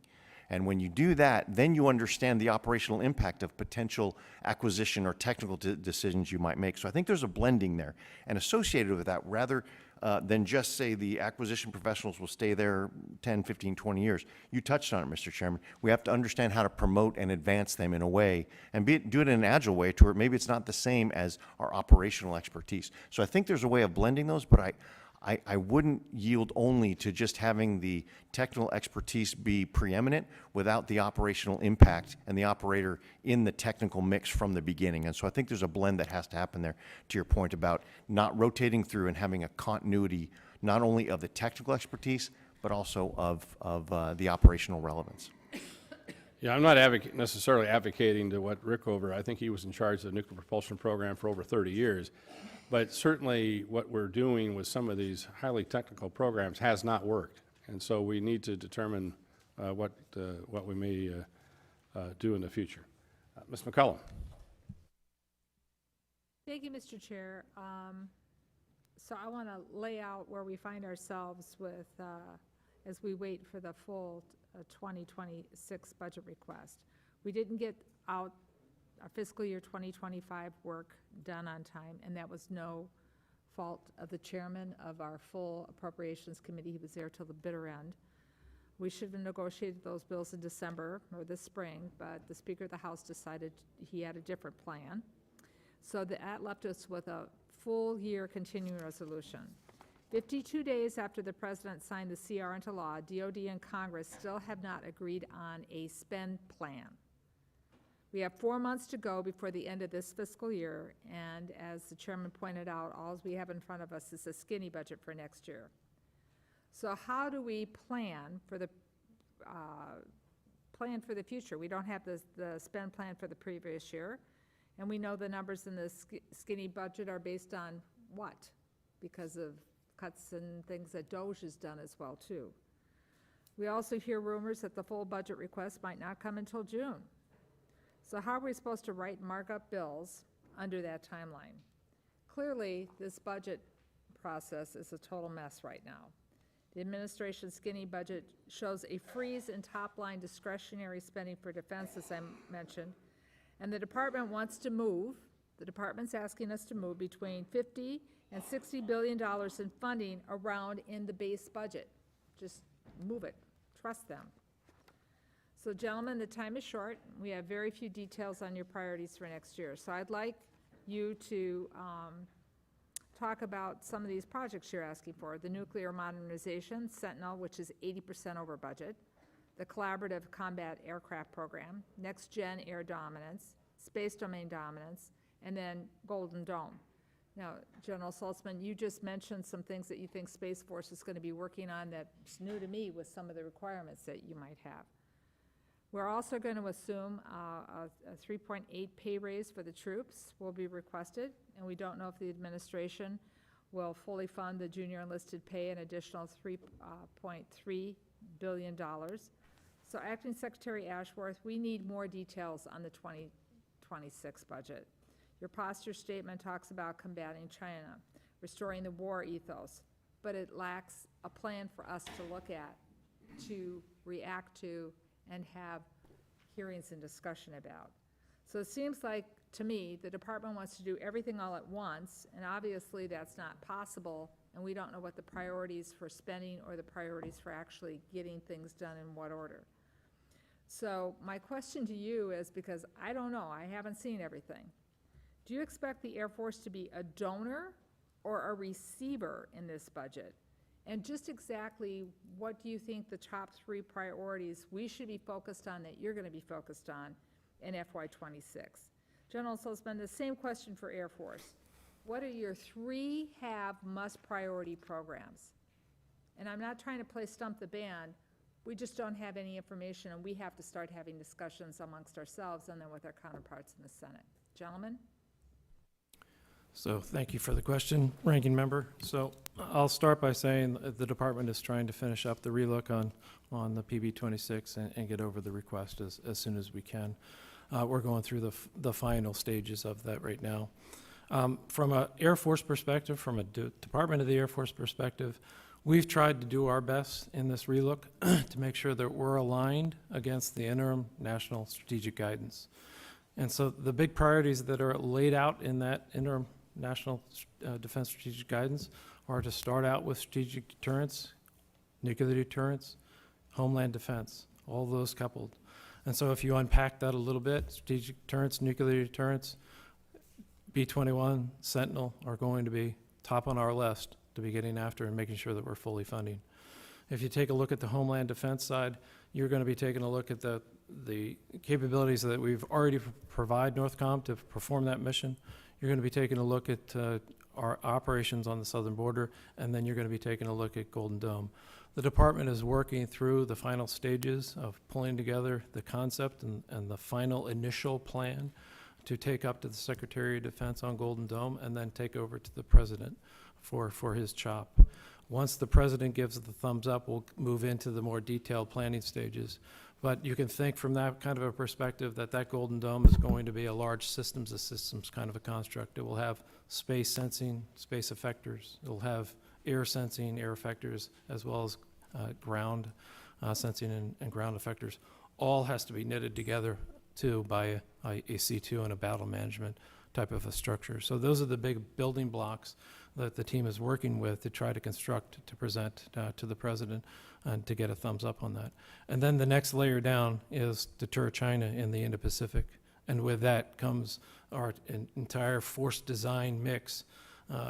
And when you do that, then you understand the operational impact of potential acquisition or technical decisions you might make. So I think there's a blending there. And associated with that, rather than just say the acquisition professionals will stay there 10, 15, 20 years, you touched on it, Mr. Chairman. We have to understand how to promote and advance them in a way, and do it in an agile way to where maybe it's not the same as our operational expertise. So I think there's a way of blending those, but I wouldn't yield only to just having the technical expertise be preeminent without the operational impact and the operator in the technical mix from the beginning. And so I think there's a blend that has to happen there, to your point about not rotating through and having a continuity not only of the technical expertise, but also of the operational relevance. Yeah, I'm not necessarily advocating to what Rick over, I think he was in charge of the nuclear propulsion program for over 30 years. But certainly what we're doing with some of these highly technical programs has not worked. And so we need to determine what we may do in the future. Ms. McCollum. Thank you, Mr. Chair. So I want to lay out where we find ourselves with, as we wait for the full 2026 budget request. We didn't get out our fiscal year 2025 work done on time, and that was no fault of the chairman of our full Appropriations Committee. He was there till the bitter end. We should have negotiated those bills in December or this spring, but the Speaker of the House decided he had a different plan. So that left us with a full year continuing resolution. 52 days after the President signed the CR into law, DOD and Congress still have not agreed on a spend plan. We have 4 months to go before the end of this fiscal year, and as the chairman pointed out, all we have in front of us is a skinny budget for next year. So how do we plan for the future? We don't have the spend plan for the previous year, and we know the numbers in the skinny budget are based on what? Because of cuts and things that DOJ has done as well, too. We also hear rumors that the full budget request might not come until June. So how are we supposed to write markup bills under that timeline? Clearly, this budget process is a total mess right now. The administration's skinny budget shows a freeze in top-line discretionary spending for defense, as I mentioned, and the department wants to move, the department's asking us to move between $50 and $60 billion in funding around in the base budget. Just move it, trust them. So gentlemen, the time is short. We have very few details on your priorities for next year. So I'd like you to talk about some of these projects you're asking for. The nuclear modernization, Sentinel, which is 80% over budget, the Collaborative Combat Aircraft Program, Next Gen Air Dominance, Space Domain Dominance, and then Golden Dome. Now, General Saltzman, you just mentioned some things that you think Space Force is going to be working on that's new to me with some of the requirements that you might have. We're also going to assume a 3.8 pay raise for the troops will be requested, and we don't know if the administration will fully fund the junior enlisted pay an additional $3.3 billion. So Acting Secretary Ashworth, we need more details on the 2026 budget. Your posture statement talks about combating China, restoring the war ethos, but it lacks a plan for us to look at, to react to, and have hearings and discussion about. So it seems like, to me, the department wants to do everything all at once, and obviously that's not possible, and we don't know what the priorities for spending or the priorities for actually getting things done in what order. So my question to you is, because I don't know, I haven't seen everything, do you expect the Air Force to be a donor or a receiver in this budget? And just exactly what do you think the top 3 priorities we should be focused on that you're going to be focused on in FY26? General Saltzman, the same question for Air Force. What are your 3 have-must priority programs? And I'm not trying to play stump the band. We just don't have any information, and we have to start having discussions amongst ourselves and then with our counterparts in the Senate. Gentlemen? So thank you for the question, Ranking Member. So I'll start by saying the department is trying to finish up the relook on the PB26 and get over the request as soon as we can. We're going through the final stages of that right now. From an Air Force perspective, from a Department of the Air Force perspective, we've tried to do our best in this relook to make sure that we're aligned against the interim national strategic guidance. And so the big priorities that are laid out in that interim National Defense Strategic Guidance are to start out with strategic deterrence, nuclear deterrence, homeland defense, all those coupled. And so if you unpack that a little bit, strategic deterrence, nuclear deterrence, B-21, Sentinel are going to be top on our list to be getting after and making sure that we're fully funding. If you take a look at the Homeland Defense side, you're going to be taking a look at the capabilities that we've already provide Northcom to perform that mission. You're going to be taking a look at our operations on the southern border, and then you're going to be taking a look at Golden Dome. The department is working through the final stages of pulling together the concept and the final initial plan to take up to the Secretary of Defense on Golden Dome and then take over to the President for his chop. Once the President gives the thumbs up, we'll move into the more detailed planning stages. But you can think from that kind of a perspective that that Golden Dome is going to be a large systems of systems kind of a construct. It will have space sensing, space effectors. It will have air sensing, air effectors, as well as ground sensing and ground effectors. All has to be knitted together too by a C2 and a battle management type of a structure. So those are the big building blocks that the team is working with to try to construct, to present to the President, and to get a thumbs up on that. And then the next layer down is deter China in the Indo-Pacific. And with that comes our entire force design mix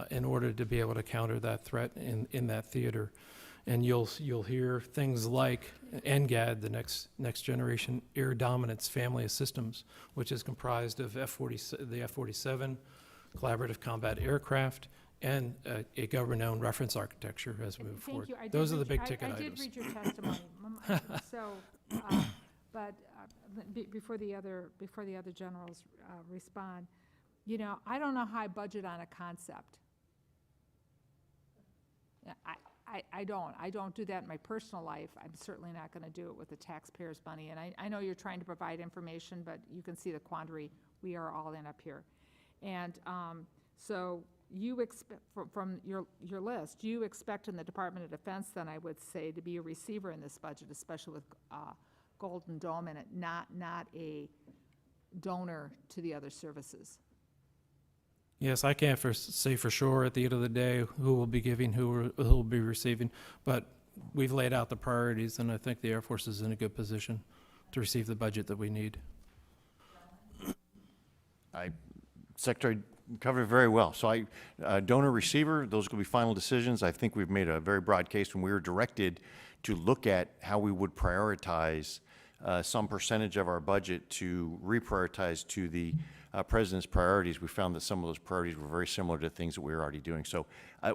in order to be able to counter that threat in that theater. And you'll hear things like NGAD, the next generation air dominance family of systems, which is comprised of the F-47, collaborative combat aircraft, and a government-owned reference architecture as we move forward. Thank you. Those are the big ticket I items. did read your testimony. So, but before the other generals respond, you know, I don't know how I budget on a concept. Yeah, I don't do that in my personal life. I'm certainly not going to do it with the taxpayers' money. And I know you're trying to provide information, but you can see the quandary we are all in up here. And so you expect, from your list, you expect in the Department of Defense, then I would say, to be a receiver in this budget, especially with Golden Dome and it not a donor to the other services. Yes, I can't say for sure at the end of the day who will be giving, who will be receiving, but we've laid out the priorities, and I think the Air Force is in a good position to receive the budget that we need. Secretary covered it very well. So donor receiver, those will be final decisions. I think we've made a very broad case when we were directed to look at how we would prioritize some percentage of our budget to reprioritize to the President's priorities. We found that some of those priorities were very similar to things that we were already doing. So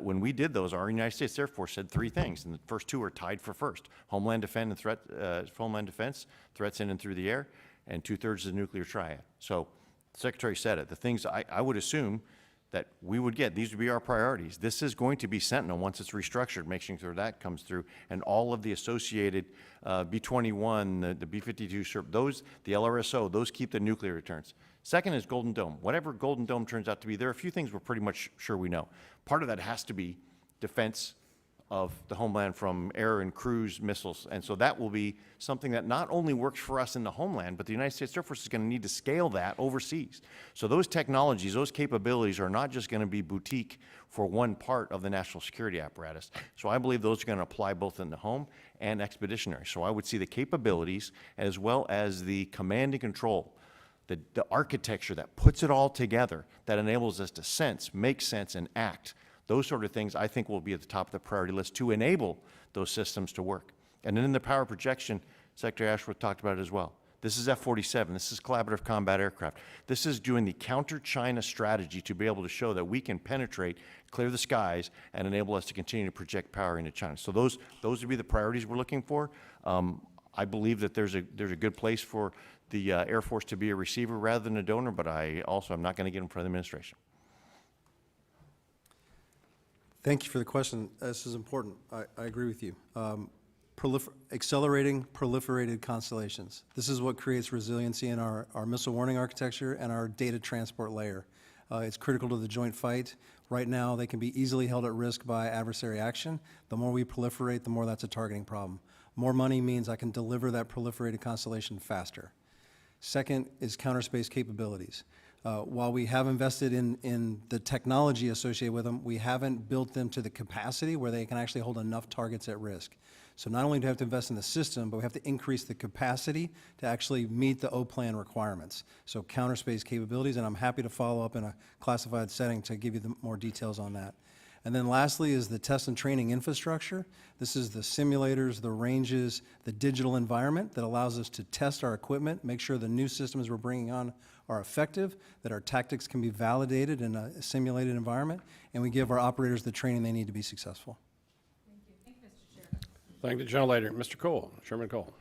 when we did those, our United States Air Force said three things, and the first two are tied for first: Homeland Defense and Homeland Defense, threats in and through the air, and 2/3 of the nuclear triad. So the Secretary said it. The things I would assume that we would get, these would be our priorities. This is going to be Sentinel once it's restructured, making sure that comes through, and all of the associated B-21, the B-52, those, the LRSO, those keep the nuclear returns. Second is Golden Dome. Whatever Golden Dome turns out to be, there are a few things we're pretty much sure we know. Part of that has to be defense of the homeland from air and cruise missiles. And so that will be something that not only works for us in the homeland, but the United States Air Force is going to need to scale that overseas. So those technologies, those capabilities are not just going to be boutique for one part of the national security apparatus. So I believe those are going to apply both in the home and expeditionary. So I would see the capabilities as well as the command and control, the architecture that puts it all together, that enables us to sense, make sense, and act. Those sort of things I think will be at the top of the priority list to enable those systems to work. And then in the power projection, Secretary Ashworth talked about it as well. This is F-47. This is collaborative combat aircraft. This is doing the counter-China strategy to be able to show that we can penetrate, clear the skies, and enable us to continue to project power into China. So those would be the priorities we're looking for. I believe that there's a good place for the Air Force to be a receiver rather than a donor, but I also am not going to get in front of the administration. Thank you for the question. This is important. I agree with you. Accelerating proliferated constellations. This is what creates resiliency in our missile warning architecture and our data transport layer. It's critical to the joint fight. Right now, they can be easily held at risk by adversary action. The more we proliferate, the more that's a targeting problem. More money means I can deliver that proliferated constellation faster. Second is counterspace capabilities. While we have invested in the technology associated with them, we haven't built them to the capacity where they can actually hold enough targets at risk. So not only do we have to invest in the system, but we have to increase the capacity to actually meet the O-plan requirements. So counterspace capabilities, and I'm happy to follow up in a classified setting to give you more details on that. And then lastly is the test and training infrastructure. This is the simulators, the ranges, the digital environment that allows us to test our equipment, make sure the new systems we're bringing on are effective, that our tactics can be validated in a simulated environment, and we give our operators the training they need to be successful. Thank you, Mr. Chairman. Thank the gentlelady. Mr. Cole, Chairman Cole.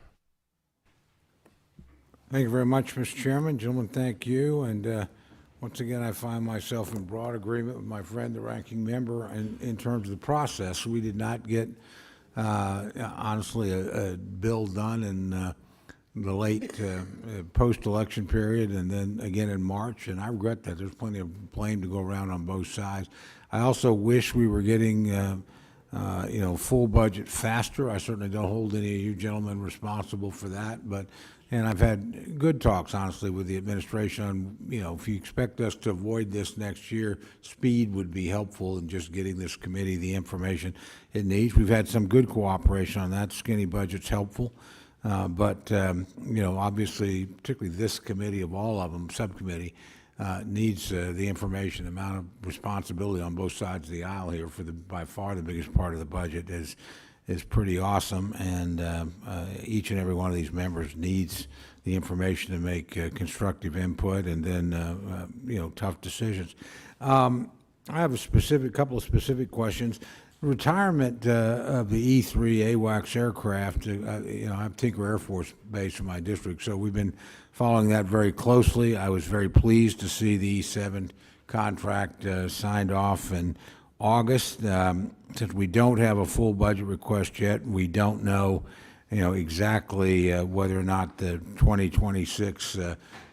Thank you very much, Mr. Chairman. Gentlemen, thank you. And once again, I find myself in broad agreement with my friend, the ranking member, in terms of the process. We did not get, honestly, a bill done in the late post-election period and then again in March, and I regret that. There's plenty of blame to go around on both sides. I also wish we were getting full budget faster. I certainly don't hold any of you gentlemen responsible for that, and I've had good talks, honestly, with the administration on, if you expect us to avoid this next year, speed would be helpful in just getting this committee the information it needs. We've had some good cooperation on that. Skinny budget's helpful. But obviously, particularly this committee of all of them, subcommittee, needs the information. The amount of responsibility on both sides of the aisle here for by far the biggest part of the budget is pretty awesome, and each and every one of these members needs the information to make constructive input and then tough decisions. I have couple of specific questions. Retirement of the E-3 AWACS aircraft, I have Tinker Air Force Base in my district, so we've been following that very closely. I was very pleased to see the E-7 contract signed off in August. Since we don't have a full budget request yet, we don't know, exactly whether or not the 2026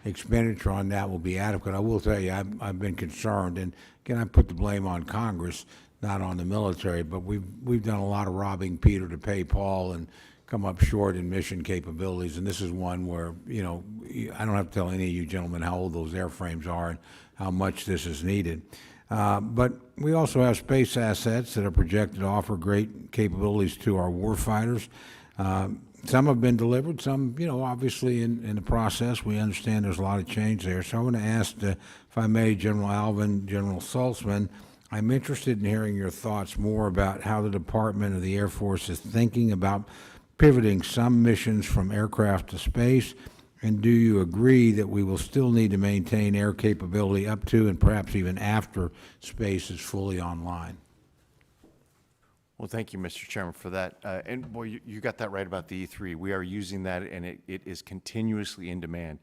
expenditure on that will be adequate. I will tell you, I've been concerned, and again, I put the blame on Congress, not on the military, but we've done a lot of robbing Peter to pay Paul and come up short in mission capabilities, and this is one where, I don't have to tell any of you gentlemen how old those airframes are and how much this is needed. But we also have space assets that are projected to offer great capabilities to our warfighters. Some have been delivered, some, obviously in the process. We understand there's a lot of change there. So I want to ask, if I may, General Allvin, General Saltzman, I'm interested in hearing your thoughts more about how the Department of the Air Force is thinking about pivoting some missions from aircraft to space, and do you agree that we will still need to maintain air capability up to and perhaps even after space is fully online? Well, thank you, Mr. Chairman, for that. And boy, you got that right about the E3. We are using that, and it is continuously in demand.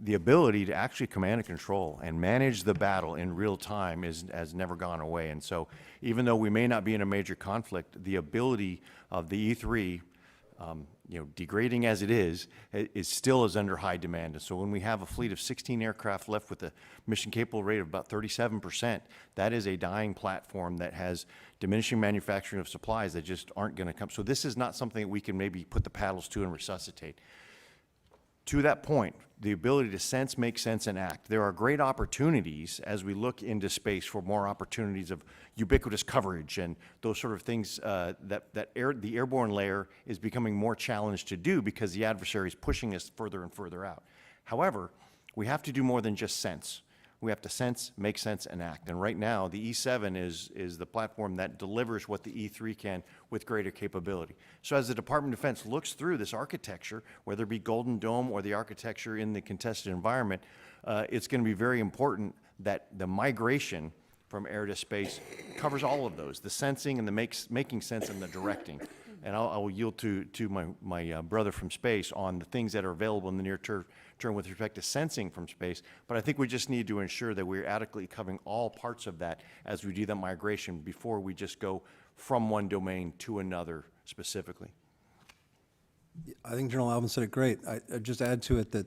The ability to actually command and control and manage the battle in real time has never gone away. And so even though we may not be in a major conflict, the ability of the E3, degrading as it is still under high demand. And so when we have a fleet of 16 aircraft left with a mission capable rate of about 37%, that is a dying platform that has diminishing manufacturing of supplies that just aren't going to come. So this is not something that we can maybe put the paddles to and resuscitate. To that point, the ability to sense, make sense, and act. There are great opportunities as we look into space for more opportunities of ubiquitous coverage and those sort of things the airborne layer is becoming more challenged to do because the adversary is pushing us further and further out. However, we have to do more than just sense. We have to sense, make sense, and act. And right now, the E-7 is the platform that delivers what the E-3 can with greater capability. So as the Department of Defense looks through this architecture, whether it be Golden Dome or the architecture in the contested environment, it's going to be very important that the migration from air to space covers all of those, the sensing and the making sense and the directing. And I will yield to my brother from space on the things that are available in the near term with respect to sensing from space. But I think we just need to ensure that we're adequately covering all parts of that as we do that migration before we just go from one domain to another specifically. I think General Allvin said it great. I'd just add to it that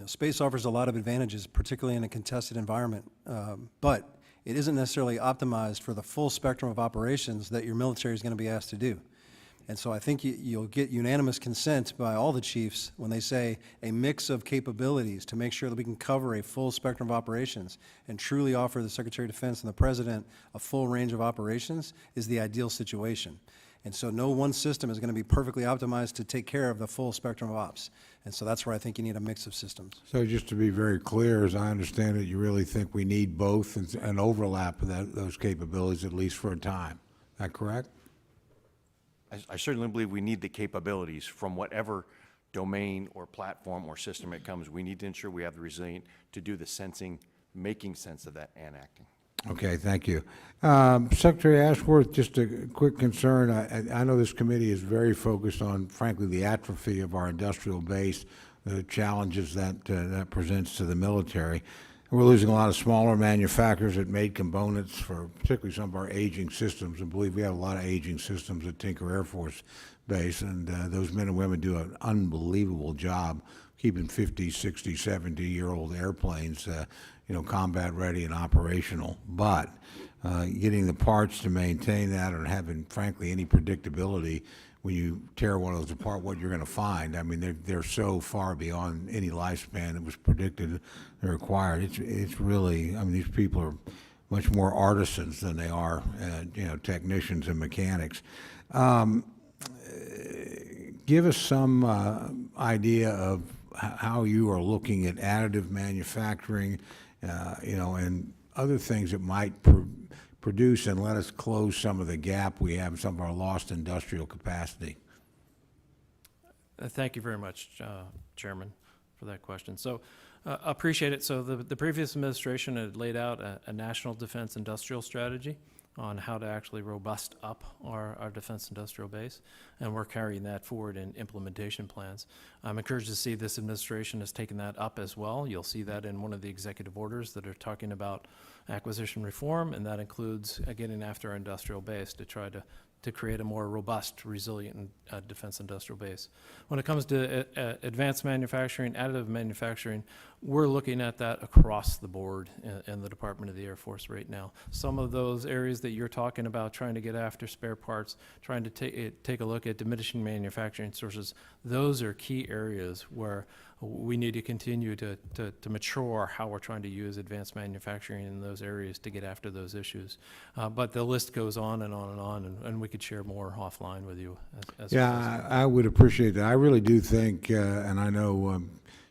space offers a lot of advantages, particularly in a contested environment, but it isn't necessarily optimized for the full spectrum of operations that your military is going to be asked to do. And so I think you'll get unanimous consent by all the chiefs when they say a mix of capabilities to make sure that we can cover a full spectrum of operations and truly offer the Secretary of Defense and the President a full range of operations is the ideal situation. And so no one system is going to be perfectly optimized to take care of the full spectrum of ops. And so that's where I think you need a mix of systems. So just to be very clear, as I understand it, you really think we need both and overlap of those capabilities at least for a time. Is that correct? I certainly believe we need the capabilities from whatever domain or platform or system it comes. We need to ensure we have the resilient to do the sensing, making sense of that, and acting. Okay, thank you. Secretary Ashworth, just a quick concern. I know this committee is very focused on, frankly, the atrophy of our industrial base, the challenges that presents to the military. We're losing a lot of smaller manufacturers that made components for particularly some of our aging systems. And believe we have a lot of aging systems at Tinker Air Force Base, and those men and women do an unbelievable job keeping 50, 60, 70-year-old airplanes combat ready and operational. But getting the parts to maintain that or having, frankly, any predictability when you tear one of those apart, what you're going to find. I mean, they're so far beyond any lifespan that was predicted and required. It's really, I mean, these people are much more artisans than they are, technicians and mechanics. Give us some idea of how you are looking at additive manufacturing, and other things that might produce and let us close some of the gap we have in some of our lost industrial capacity. Thank you very much, Chairman, for that question. So appreciate it. So the previous administration had laid out a national defense industrial strategy on how to actually robust up our defense industrial base, and we're carrying that forward in implementation plans. I'm encouraged to see this administration has taken that up as well. You'll see that in one of the executive orders that are talking about acquisition reform, and that includes getting after our industrial base to try to create a more robust, resilient defense industrial base. When it comes to advanced manufacturing, additive manufacturing, we're looking at that across the board in the Department of the Air Force right now. Some of those areas that you're talking about, trying to get after spare parts, trying to take a look at diminishing manufacturing sources, those are key areas where we need to continue to mature how we're trying to use advanced manufacturing in those areas to get after those issues. But the list goes on and on and on, and we could share more offline with you. I would appreciate that. I really do think, and I know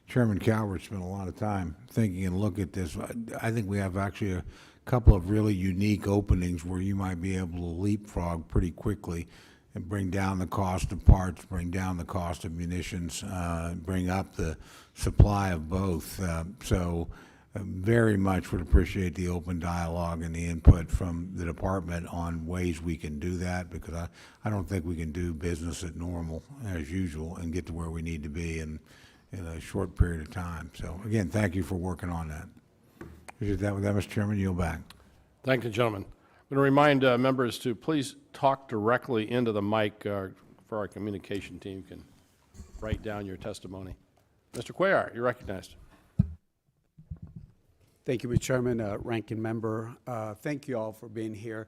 Chairman Calvert spent a lot of time thinking and looking at this. I think we have actually a couple of really unique openings where you might be able to leapfrog pretty quickly and bring down the cost of parts, bring down the cost of munitions, bring up the supply of both. So very much would appreciate the open dialogue and the input from the department on ways we can do that, because I don't think we can do business at normal as usual and get to where we need to be in a short period of time. So again, thank you for working on that. With that, Mr. Chairman, yield back. Thank you, gentlemen. I'm going to remind members to please talk directly into the mic for our communication team can write down your testimony. Mr. Cuellar, you're recognized. Thank you, Mr. Chairman, Ranking Member. Thank you all for being here.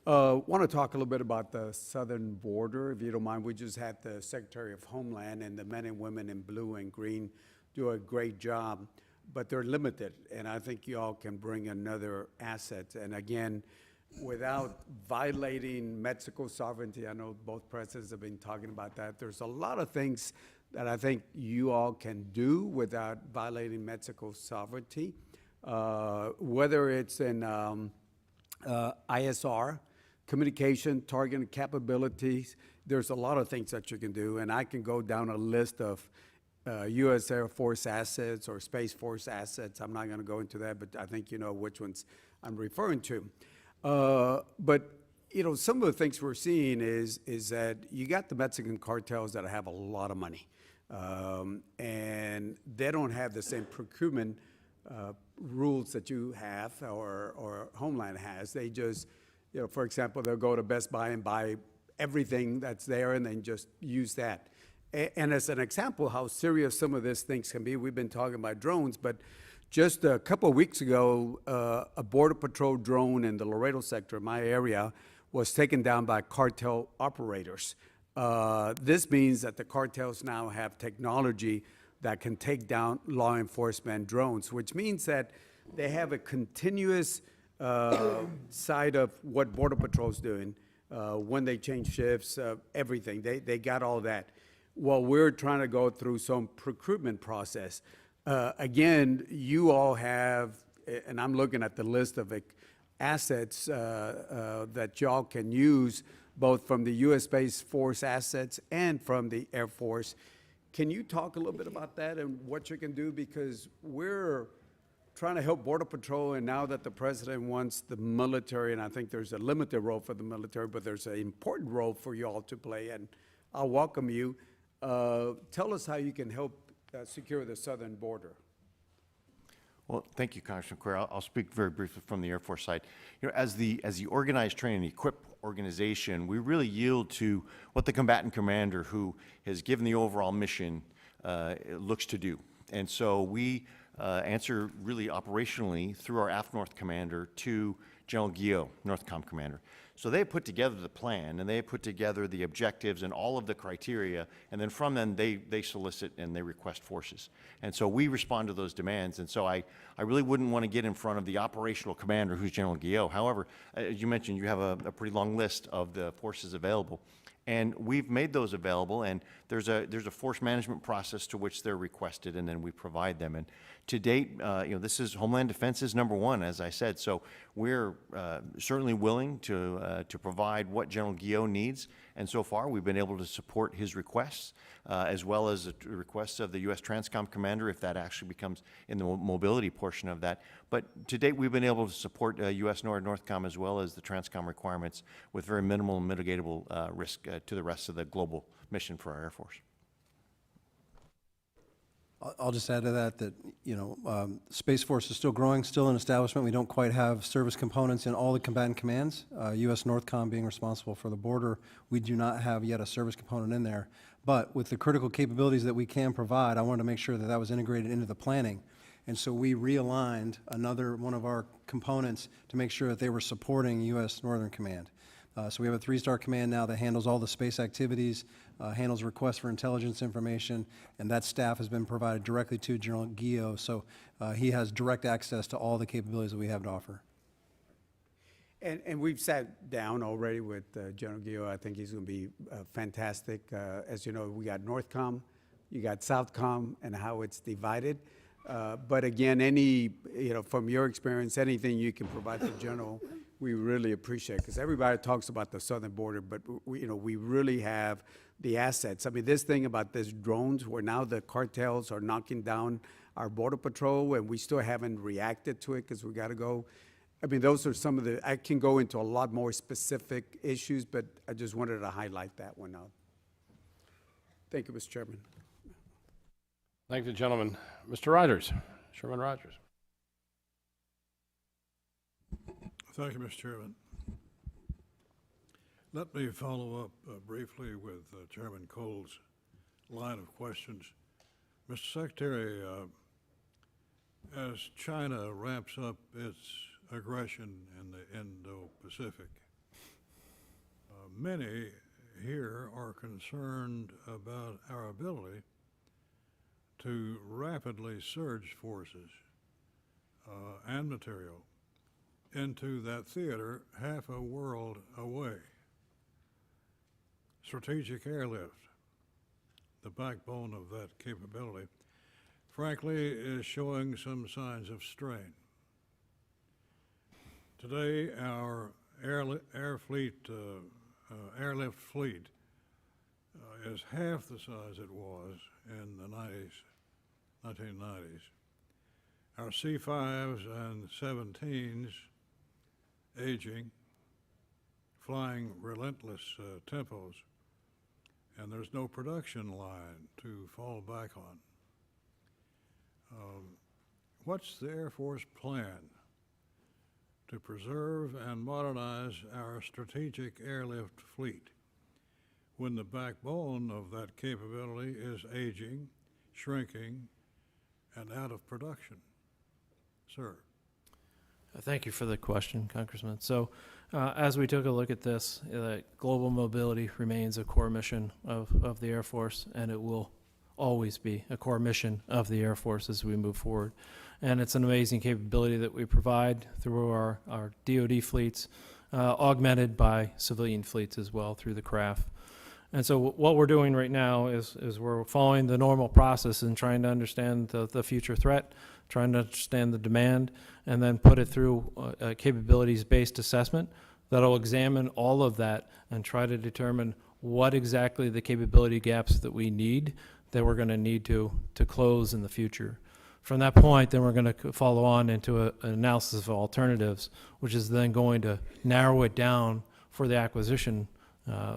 Want to talk a little bit about the southern border, if you don't mind. We just had the Secretary of Homeland, and the men and women in blue and green do a great job, but they're limited, and I think you all can bring another asset. And again, without violating Mexico's sovereignty, I know both presidents have been talking about that. There's a lot of things that I think you all can do without violating Mexico's sovereignty, whether it's in ISR, communication, targeting capabilities. There's a lot of things that you can do, and I can go down a list of U.S. Air Force assets or Space Force assets. I'm not going to go into that, but I think you know which ones I'm referring to. But some of the things we're seeing is that you got the Mexican cartels that have a lot of money, and they don't have the same procurement rules that you have or Homeland has. They just, for example, they'll go to Best Buy and buy everything that's there and then just use that. And as an example how serious some of these things can be, we've been talking about drones, but just a couple of weeks ago, a Border Patrol drone in the Laredo sector, my area, was taken down by cartel operators. This means that the cartels now have technology that can take down law enforcement drones, which means that they have a continuous side of what Border Patrol is doing. when they change shifts, everything. They got all that. Well, we're trying to go through some procurement process. Again, you all have, and I'm looking at the list of assets that y'all can use, both from the U.S. Space Force assets and from the Air Force. Can you talk a little bit about that and what you can do? Because we're trying to help Border Patrol, and now that the president wants the military, and I think there's a limited role for the military, but there's an important role for you all to play, and I'll welcome you. Tell us how you can help secure the southern border. Well, thank you, Congressman Queer. I'll speak very briefly from the Air Force side. You know, as the organized, train, and equip organization, we really yield to what the combatant commander, who has given the overall mission, looks to do. And so we answer really operationally through our AF North commander to General Guillot, NORTHCOM commander. So they put together the plan, and they put together the objectives and all of the criteria, and then from them they solicit and they request forces. And so we respond to those demands, and so I really wouldn't want to get in front of the operational commander, who's General Guillot. However, as you mentioned, you have a pretty long list of the forces available. And we've made those available, and there's a force management process to which they're requested, and then we provide them. And to date, you know, this is Homeland Defense is number one, as I said. So we're certainly willing to provide what General Guillot needs. And so far, we've been able to support his requests, as well as the requests of the U.S. Transcom commander, if that actually becomes in the mobility portion of that. But to date, we've been able to support U.S. NORTHCOM as well as the Transcom requirements with very minimal and mitigatable risk to the rest of the global mission for our Air Force. I'll just add to that, you know, Space Force is still growing, still in establishment. We don't quite have service components in all the combatant commands. U.S. NORTHCOM being responsible for the border, we do not have yet a service component in there. But with the critical capabilities that we can provide, I wanted to make sure that that was integrated into the planning. And so we realigned another one of our components to make sure that they were supporting U.S. Northern Command. So we have a 3-star command now that handles all the space activities, handles requests for intelligence information, and that staff has been provided directly to General Guillot. So he has direct access to all the capabilities that we have to offer. And we've sat down already with General Guillot. I think he's going to be fantastic. As you know, we got NORTHCOM, you got SOUTHCOM, and how it's divided. But again, from your experience, anything you can provide the General, we really appreciate, because everybody talks about the southern border, but we really have the assets. I mean, this thing about these drones, where now the cartels are knocking down our Border Patrol, and we still haven't reacted to it because we got to go. I mean, those are some of I can go into a lot more specific issues, but I just wanted to highlight that one out. Thank you, Mr. Chairman. Thank you, gentlemen. Mr. Rogers, Sherman Rogers. Thank you, Mr. Chairman. Let me follow up briefly with Chairman Cole's line of questions. Mr. Secretary, as China ramps up its aggression in the Indo-Pacific, many here are concerned about our ability to rapidly surge forces and material into that theater half a world away. Strategic airlift, the backbone of that capability, frankly, is showing some signs of strain. Today, our airlift fleet is half the size it was in the 1990s. Our C-5s and 17s aging, flying relentless tempos, and there's no production line to fall back on. What's the Air Force plan to preserve and modernize our strategic airlift fleet when the backbone of that capability is aging, shrinking, and out of production? Sir. Thank you for the question, Congressman. So as we took a look at this, global mobility remains a core mission of the Air Force, and it will always be a core mission of the Air Force as we move forward. And it's an amazing capability that we provide through our DoD fleets, augmented by civilian fleets as well through the craft. And so what we're doing right now is we're following the normal process and trying to understand the future threat, trying to understand the demand, and then put it through a capabilities-based assessment that'll examine all of that and try to determine what exactly the capability gaps that we need, that we're going to need to close in the future. From that point, then we're going to follow on into an analysis of alternatives, which is then going to narrow it down for the acquisition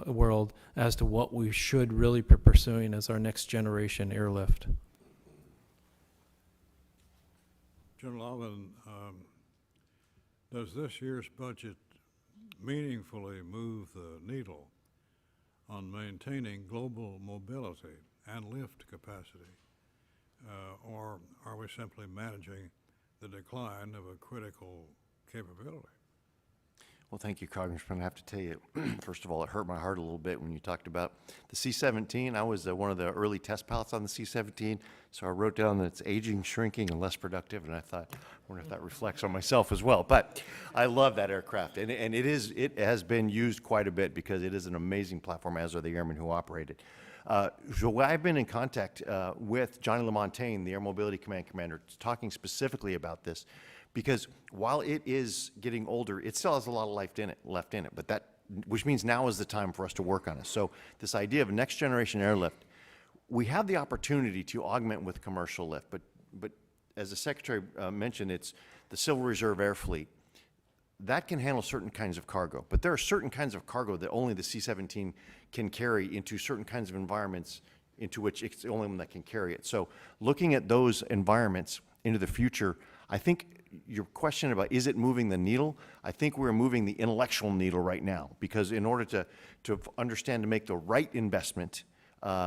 world as to what we should really be pursuing as our next generation airlift. General Allvin, does this year's budget meaningfully move the needle on maintaining global mobility and lift capacity? Or are we simply managing the decline of a critical capability? Well, thank you, Congressman. I have to tell you, first of all, it hurt my heart a little bit when you talked about the C-17. I was one of the early test pilots on the C-17, so I wrote down that it's aging, shrinking, and less productive, and I thought, I wonder if that reflects on myself as well. But I love that aircraft, and it has been used quite a bit because it is an amazing platform, as are the airmen who operate it. So I've been in contact with Johnny LaMontagne, the Air Mobility Command Commander, talking specifically about this, because while it is getting older, it still has a lot of life left in it. But which means now is the time for us to work on it. So this idea of next generation airlift, we have the opportunity to augment with commercial lift. But as the Secretary mentioned, it's the Civil Reserve Air Fleet. That can handle certain kinds of cargo, but there are certain kinds of cargo that only the C-17 can carry into certain kinds of environments into which it's the only one that can carry it. So looking at those environments into the future, I think your question about is it moving the needle, I think we're moving the intellectual needle right now, because in order to understand, to make the right investment,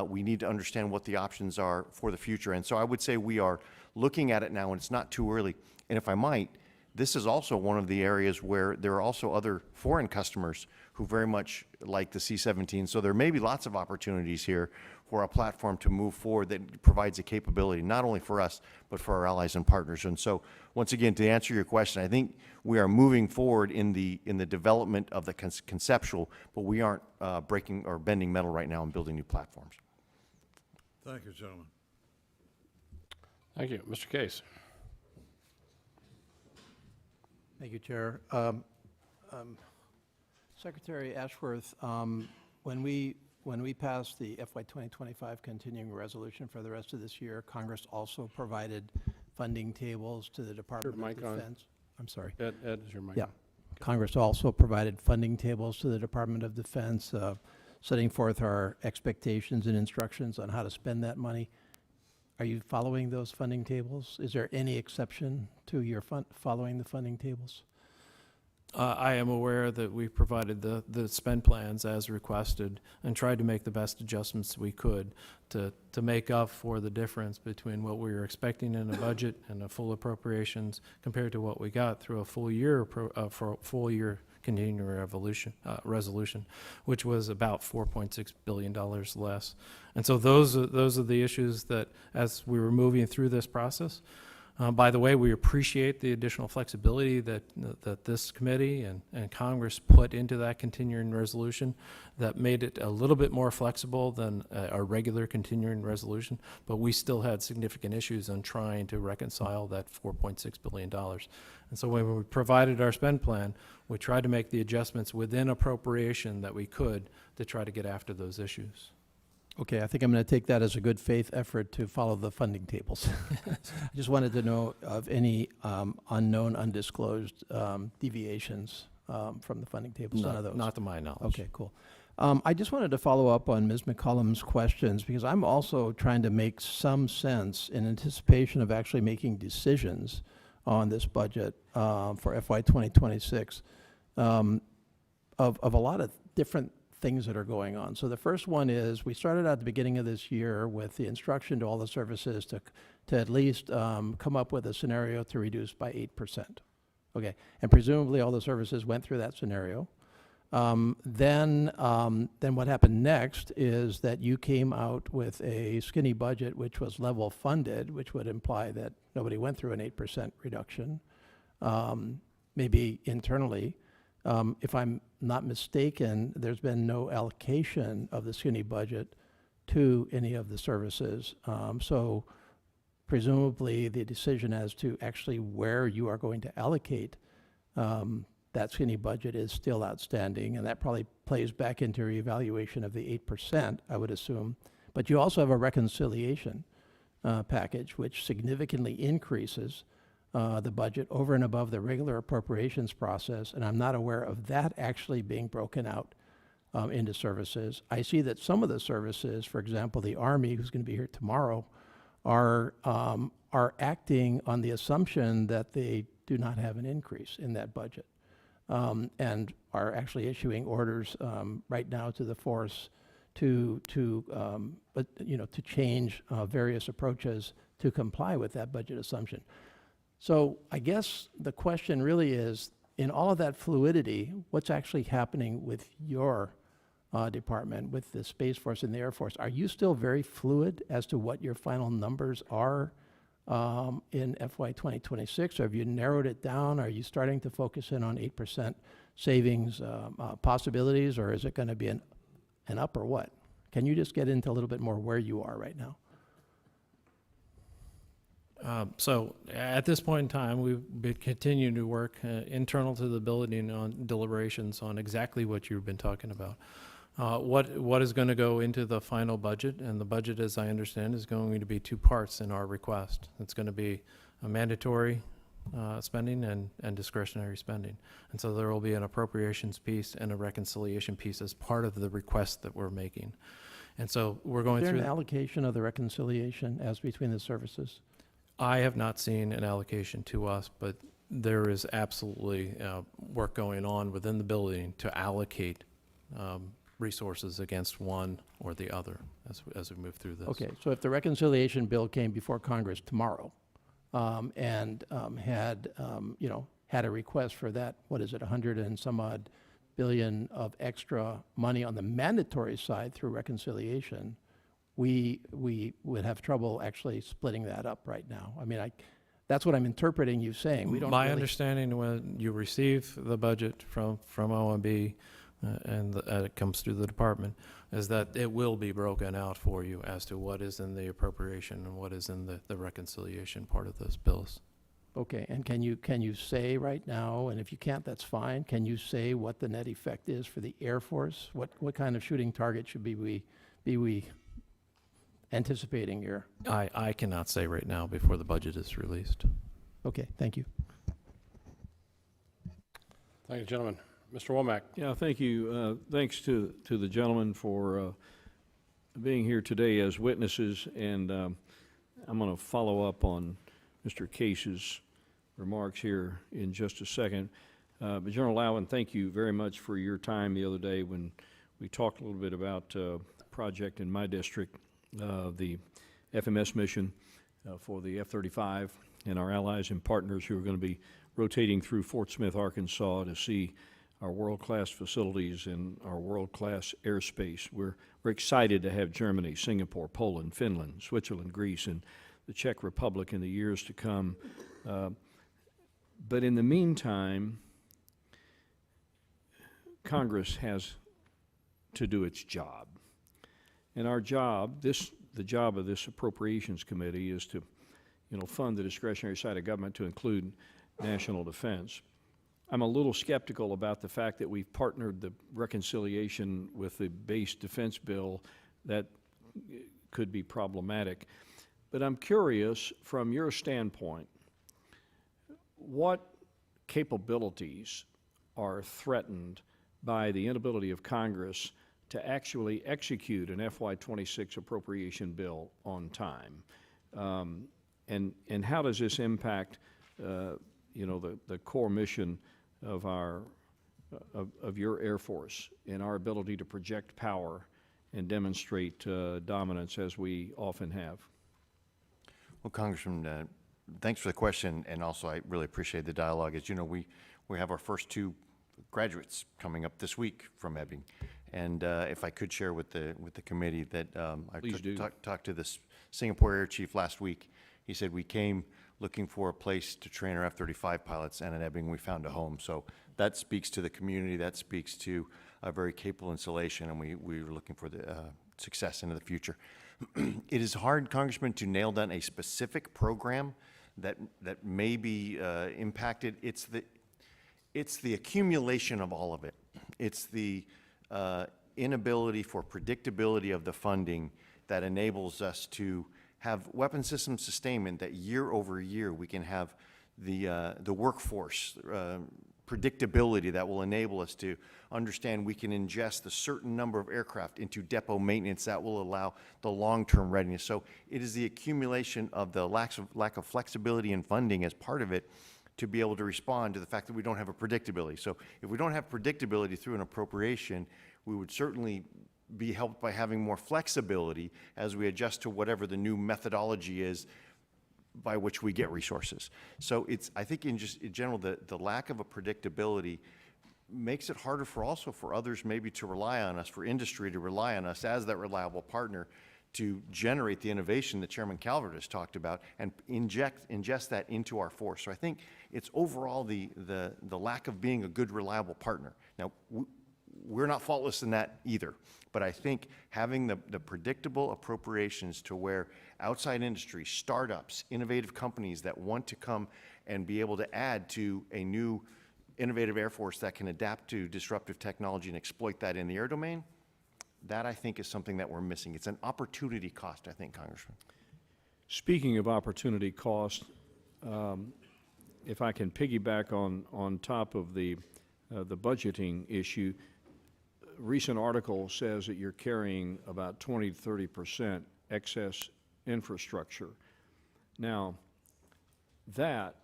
we need to understand what the options are for the future. And so I would say we are looking at it now, and it's not too early. And if I might, this is also one of the areas where there are also other foreign customers who very much like the C-17. So there may be lots of opportunities here for a platform to move forward that provides a capability not only for us, but for our allies and partners. And so, once again, to answer your question, I think we are moving forward in the development of the conceptual, but we aren't breaking or bending metal right now and building new platforms. Thank you, gentlemen. Thank you. Mr. Case. Thank you, Chair. Secretary Ashworth, when we passed the FY 2025 continuing resolution for the rest of this year, Congress also provided funding tables to the Department of mic on. Defense. I'm sorry. Ed, is your mic Yeah. on? Congress also provided funding tables to the Department of Defense, setting forth our expectations and instructions on how to spend that money. Are you following those funding tables? Is there any exception to your following the funding tables? I am aware that we provided the spend plans as requested and tried to make the best adjustments we could to make up for the difference between what we were expecting in a budget and a full appropriations compared to what we got through a full year for a full year continuing resolution, which was about $4.6 billion less. And so those are the issues that, as we were moving through this process. By the way, we appreciate the additional flexibility that this committee and Congress put into that continuing resolution that made it a little bit more flexible than a regular continuing resolution, but we still had significant issues on trying to reconcile that $4.6 billion. And so when we provided our spend plan, we tried to make the adjustments within appropriation that we could to try to get after those issues. Okay, I think I'm going to take that as a good faith effort to follow the funding tables. I just wanted to know of any unknown, undisclosed deviations from the funding tables. None of those? Not to my knowledge. Okay, cool. I just wanted to follow up on Ms. McCollum's questions, because I'm also trying to make some sense in anticipation of actually making decisions on this budget for FY 2026 of a lot of different things that are going on. So the first one is, we started out at the beginning of this year with the instruction to all the services to at least come up with a scenario to reduce by 8%. Okay, and presumably all the services went through that scenario. Then what happened next is that you came out with a skinny budget which was level funded, which would imply that nobody went through an 8% reduction, maybe internally. If I'm not mistaken, there's been no allocation of the skinny budget to any of the services. So presumably, the decision as to actually where you are going to allocate that skinny budget is still outstanding, and that probably plays back into your evaluation of the 8%, I would assume. But you also have a reconciliation package, which significantly increases the budget over and above the regular appropriations process, and I'm not aware of that actually being broken out into services. I see that some of the services, for example, the Army, who's going to be here tomorrow, are acting on the assumption that they do not have an increase in that budget, and are actually issuing orders right now to the force to change various approaches to comply with that budget assumption. So I guess the question really is, in all of that fluidity, what's actually happening with your department, with the Space Force and the Air Force? Are you still very fluid as to what your final numbers are in FY 2026? Or have you narrowed it down? Are you starting to focus in on 8% savings possibilities, or is it going to be an up or what? Can you just get into a little bit more where you are right now? So at this point in time, we've been continuing to work internal to the building on deliberations on exactly what you've been talking about. What is going to go into the final budget, and the budget, as I understand, is going to be two parts in our request. It's going to be a mandatory spending and discretionary spending. And so there will be an appropriations piece and a reconciliation piece as part of the request that we're making. And so we're going Is there through. an allocation of the reconciliation as between the services? I have not seen an allocation to us, but there is absolutely work going on within the building to allocate resources against one or the other as we move through this. Okay, so if the reconciliation bill came before Congress tomorrow and had a request for that, what is it, 100 and some odd billion of extra money on the mandatory side through reconciliation, we would have trouble actually splitting that up right now. I mean, that's what I'm interpreting you saying. We don't My really- understanding, when you receive the budget from OMB and it comes through the department, is that it will be broken out for you as to what is in the appropriation and what is in the reconciliation part of those bills. Okay, and can you say right now, and if you can't, that's fine, can you say what the net effect is for the Air Force? What kind of shooting target should be we anticipating here? I cannot say right now before the budget is released. Okay, thank you. Thank you, gentlemen. Mr. Womack. Yeah, thank you. Thanks to the gentlemen for being here today as witnesses, and I'm going to follow up on Mr. Case's remarks here in just a second. But General Allvin, thank you very much for your time the other day when we talked a little bit about a project in my district, the FMS mission for the F-35 and our allies and partners who are going to be rotating through Fort Smith, Arkansas to see our world-class facilities and our world-class airspace. We're excited to have Germany, Singapore, Poland, Finland, Switzerland, Greece, and the Czech Republic in the years to come. But in the meantime, Congress has to do its job. And our job, the job of this Appropriations Committee, is to fund the discretionary side of government to include national defense. I'm a little skeptical about the fact that we've partnered the reconciliation with the base defense bill. That could be problematic. But I'm curious, from your standpoint, what capabilities are threatened by the inability of Congress to actually execute an FY26 appropriation bill on time? And how does this impact, the core mission of of your Air Force and our ability to project power and demonstrate dominance as we often have? Well, Congressman, thanks for the question, and also I really appreciate the dialogue. As you know, we have our first two graduates coming up this week from Ebbing, and if I could share with the committee that I Please do. talked to the Singapore Air Chief last week. He said we came looking for a place to train our F-35 pilots, and at Ebbing, we found a home. So that speaks to the community, that speaks to a very capable installation, and we're looking for the success into the future. It is hard, Congressman, to nail down a specific program that may be impacted. It's the accumulation of all of it. It's the inability for predictability of the funding that enables us to have weapon system sustainment, that year over year we can have the workforce predictability that will enable us to understand we can ingest a certain number of aircraft into depot maintenance that will allow the long-term readiness. So it is the accumulation of the lack of flexibility in funding as part of it to be able to respond to the fact that we don't have a predictability. So if we don't have predictability through an appropriation, we would certainly be helped by having more flexibility as we adjust to whatever the new methodology is by which we get resources. So it's, I think in general, the lack of a predictability makes it harder for others maybe to rely on us, for industry to rely on us as that reliable partner to generate the innovation that Chairman Calvert has talked about and ingest that into our force. So I think it's overall the lack of being a good, reliable partner. Now, we're not faultless in that either, but I think having the predictable appropriations to where outside industry, startups, innovative companies that want to come and be able to add to a new innovative Air Force that can adapt to disruptive technology and exploit that in the air domain, that I think is something that we're missing. It's an opportunity cost, I think, Congressman. Speaking of opportunity cost, if I can piggyback on top of the budgeting issue, recent article says that you're carrying about 20 to 30% excess infrastructure. Now, that,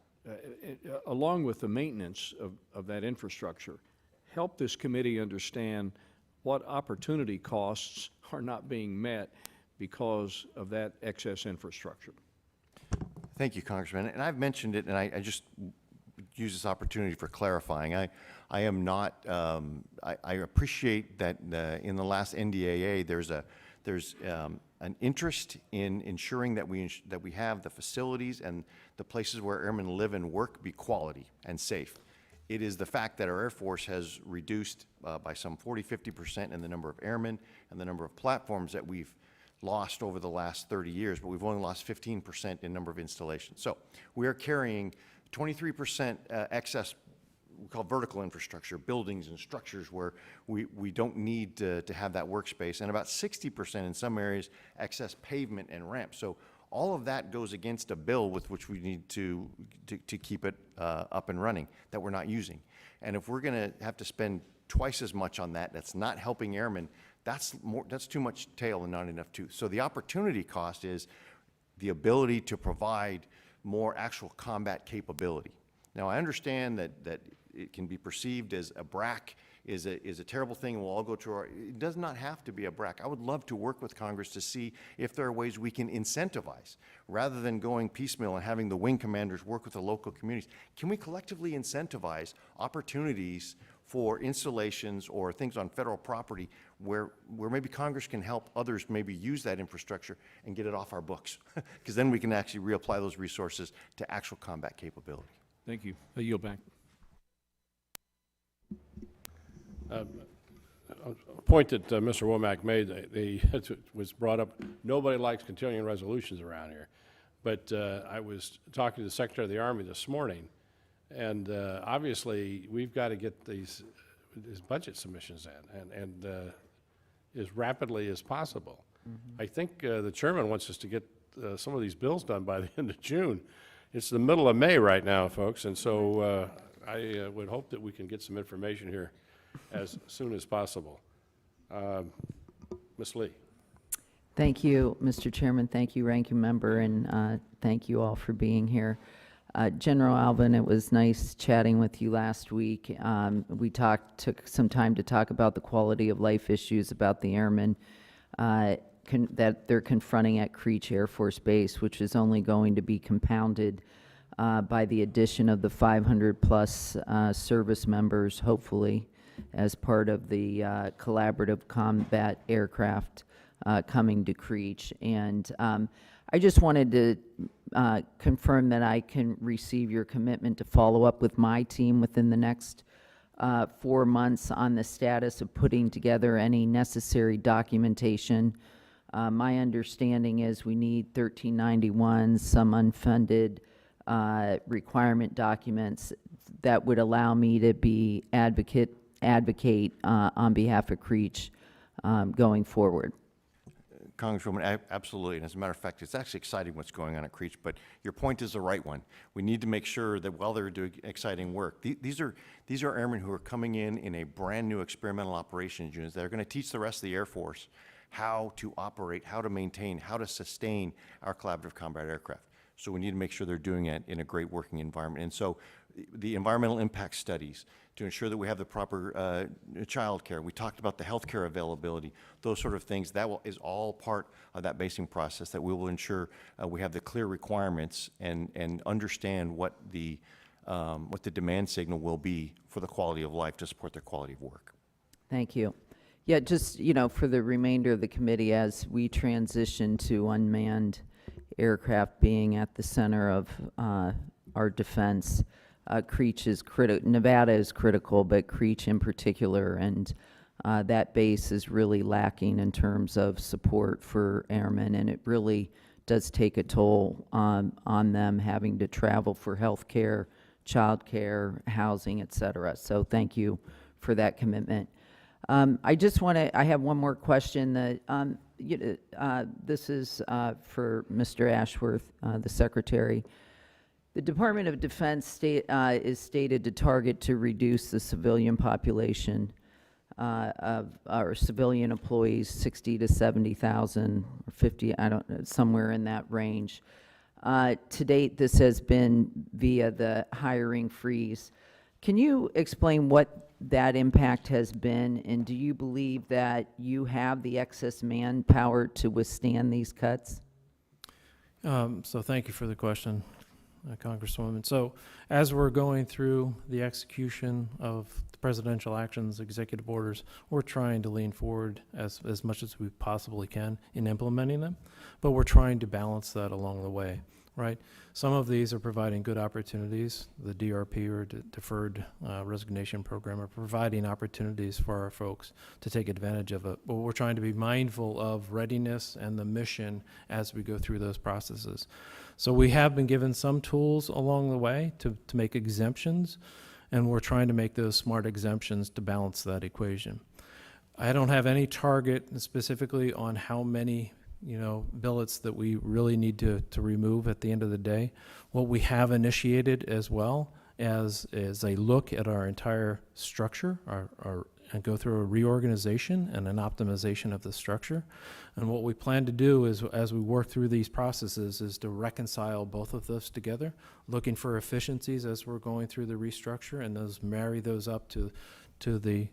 along with the maintenance of that infrastructure, help this committee understand what opportunity costs are not being met because of that excess infrastructure. Thank you, Congressman. And I've mentioned it, and I just use this opportunity for clarifying. I am not, I appreciate that in the last NDAA, there's an interest in ensuring that we have the facilities and the places where airmen live and work be quality and safe. It is the fact that our Air Force has reduced by some 40–50% in the number of airmen and the number of platforms that we've lost over the last 30 years, but we've only lost 15% in number of installations. So we are carrying 23% excess, we call vertical infrastructure, buildings and structures where we don't need to have that workspace, and about 60% in some areas excess pavement and ramps. So all of that goes against a bill with which we need to keep it up and running that we're not using. And if we're going to have to spend twice as much on that, that's not helping airmen, that's too much tail and not enough tooth. So the opportunity cost is the ability to provide more actual combat capability. Now, I understand that it can be perceived as a BRAC is a terrible thing, and we'll all go to our, it does not have to be a BRAC. I would love to work with Congress to see if there are ways we can incentivize, rather than going piecemeal and having the wing commanders work with the local communities. Can we collectively incentivize opportunities for installations or things on federal property where maybe Congress can help others maybe use that infrastructure and get it off our books? Because then we can actually reapply those resources to actual combat capability. Thank you. I yield back. A point that Mr. Womack made, it was brought up, nobody likes continuing resolutions around here. But I was talking to the Secretary of the Army this morning, and obviously we've got to get these budget submissions in and as rapidly as possible. I think the chairman wants us to get some of these bills done by the end of June. It's the middle of May right now, folks, and so I would hope that we can get some information here as soon as possible. Ms. Lee. Thank you, Mr. Chairman. Thank you, Ranking Member, and thank you all for being here. General Allvin, it was nice chatting with you last week. We took some time to talk about the quality of life issues about the airmen that they're confronting at Creech Air Force Base, which is only going to be compounded by the addition of the 500-plus service members, hopefully, as part of the collaborative combat aircraft coming to Creech. And I just wanted to confirm that I can receive your commitment to follow up with my team within the next 4 months on the status of putting together any necessary documentation. My understanding is we need 1391, some unfunded requirement documents that would allow me to be advocate on behalf of Creech going forward. Congresswoman, absolutely, and as a matter of fact, it's actually exciting what's going on at Creech, but your point is the right one. We need to make sure that while they're doing exciting work, these are airmen who are coming in a brand-new experimental operations unit that are going to teach the rest of the Air Force how to operate, how to maintain, how to sustain our collaborative combat aircraft. So we need to make sure they're doing it in a great working environment. And so the environmental impact studies to ensure that we have the proper child care. We talked about the health care availability, those sort of things. That is all part of that basing process that we will ensure we have the clear requirements and understand what the demand signal will be for the quality of life to support their quality of work. Thank you. Yeah, just, for the remainder of the committee, as we transition to unmanned aircraft being at the center of our defense, Creech is critical. Nevada is critical, but Creech in particular, and that base is really lacking in terms of support for airmen, and it really does take a toll on them having to travel for health care, child care, housing, et cetera. So thank you for that commitment. I just want to, I have one more question. This is for Mr. Ashworth, the Secretary. The Department of Defense is stated to target to reduce the civilian population of our civilian employees, 60 to 70,000, or 50, I don't know, somewhere in that range. To date, this has been via the hiring freeze. Can you explain what that impact has been, and do you believe that you have the excess manpower to withstand these cuts? So thank you for the question, Congresswoman. So as we're going through the execution of the presidential actions, executive orders, we're trying to lean forward as much as we possibly can in implementing them, but we're trying to balance that along the way, right? Some of these are providing good opportunities. The DRP, or Deferred Resignation Program, are providing opportunities for our folks to take advantage of it. But we're trying to be mindful of readiness and the mission as we go through those processes. So we have been given some tools along the way to make exemptions, and we're trying to make those smart exemptions to balance that equation. I don't have any target specifically on how many billets that we really need to remove at the end of the day. What we have initiated as well as a look at our entire structure, and go through a reorganization and an optimization of the structure. And what we plan to do is, as we work through these processes, is to reconcile both of those together, looking for efficiencies as we're going through the restructure, and marry those up to the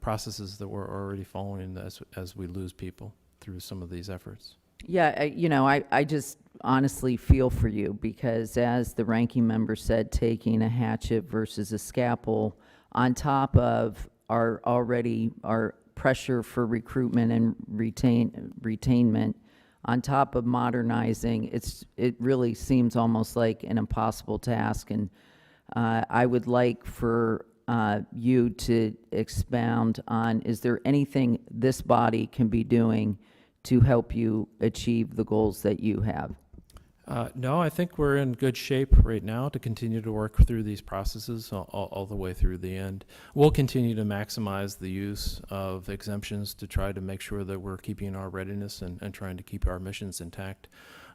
processes that we're already following as we lose people through some of these efforts. Yeah, I just honestly feel for you, because as the ranking member said, taking a hatchet versus a scalpel on top of our pressure for recruitment and retainment, on top of modernizing, it really seems almost like an impossible task. And I would like for you to expound on, is there anything this body can be doing to help you achieve the goals that you have? No, I think we're in good shape right now to continue to work through these processes all the way through the end. We'll continue to maximize the use of exemptions to try to make sure that we're keeping our readiness and trying to keep our missions intact.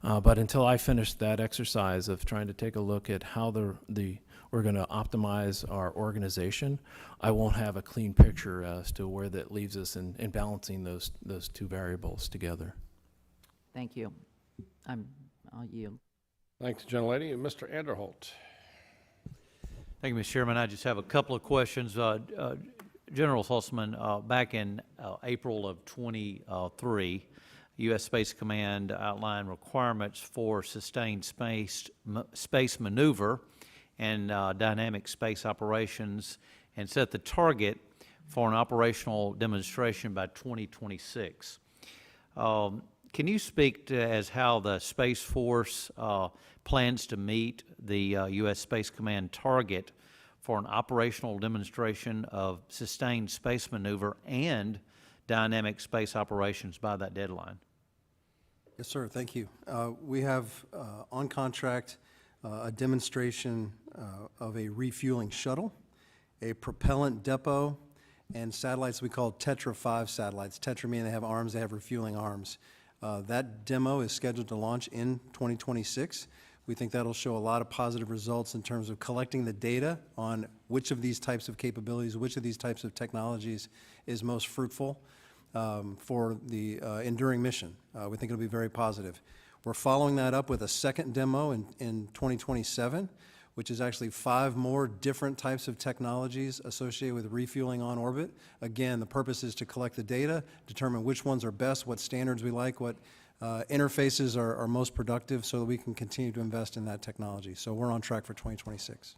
But until I finish that exercise of trying to take a look at how we're going to optimize our organization, I won't have a clean picture as to where that leaves us in balancing those two variables together. Thank you. I'll yield. Thanks, gentlelady. And Mr. Anderholt. Thank you, Mr. Chairman. I just have a couple of questions. General Saltzman, back in April of 23, U.S. Space Command outlined requirements for sustained space maneuver and dynamic space operations, and set the target for an operational demonstration by 2026. Can you speak to as how the Space Force plans to meet the U.S. Space Command target for an operational demonstration of sustained space maneuver and dynamic space operations by that deadline? Yes, sir, thank you. We have on contract a demonstration of a refueling shuttle, a propellant depot, and satellites we call Tetra 5 satellites. Tetra meaning they have arms, they have refueling arms. That demo is scheduled to launch in 2026. We think that'll show a lot of positive results in terms of collecting the data on which of these types of capabilities, which of these types of technologies is most fruitful for the enduring mission. We think it'll be very positive. We're following that up with a second demo in 2027, which is actually 5 more different types of technologies associated with refueling on orbit. Again, the purpose is to collect the data, determine which ones are best, what standards we like, what interfaces are most productive, so that we can continue to invest in that technology. So we're on track for 2026.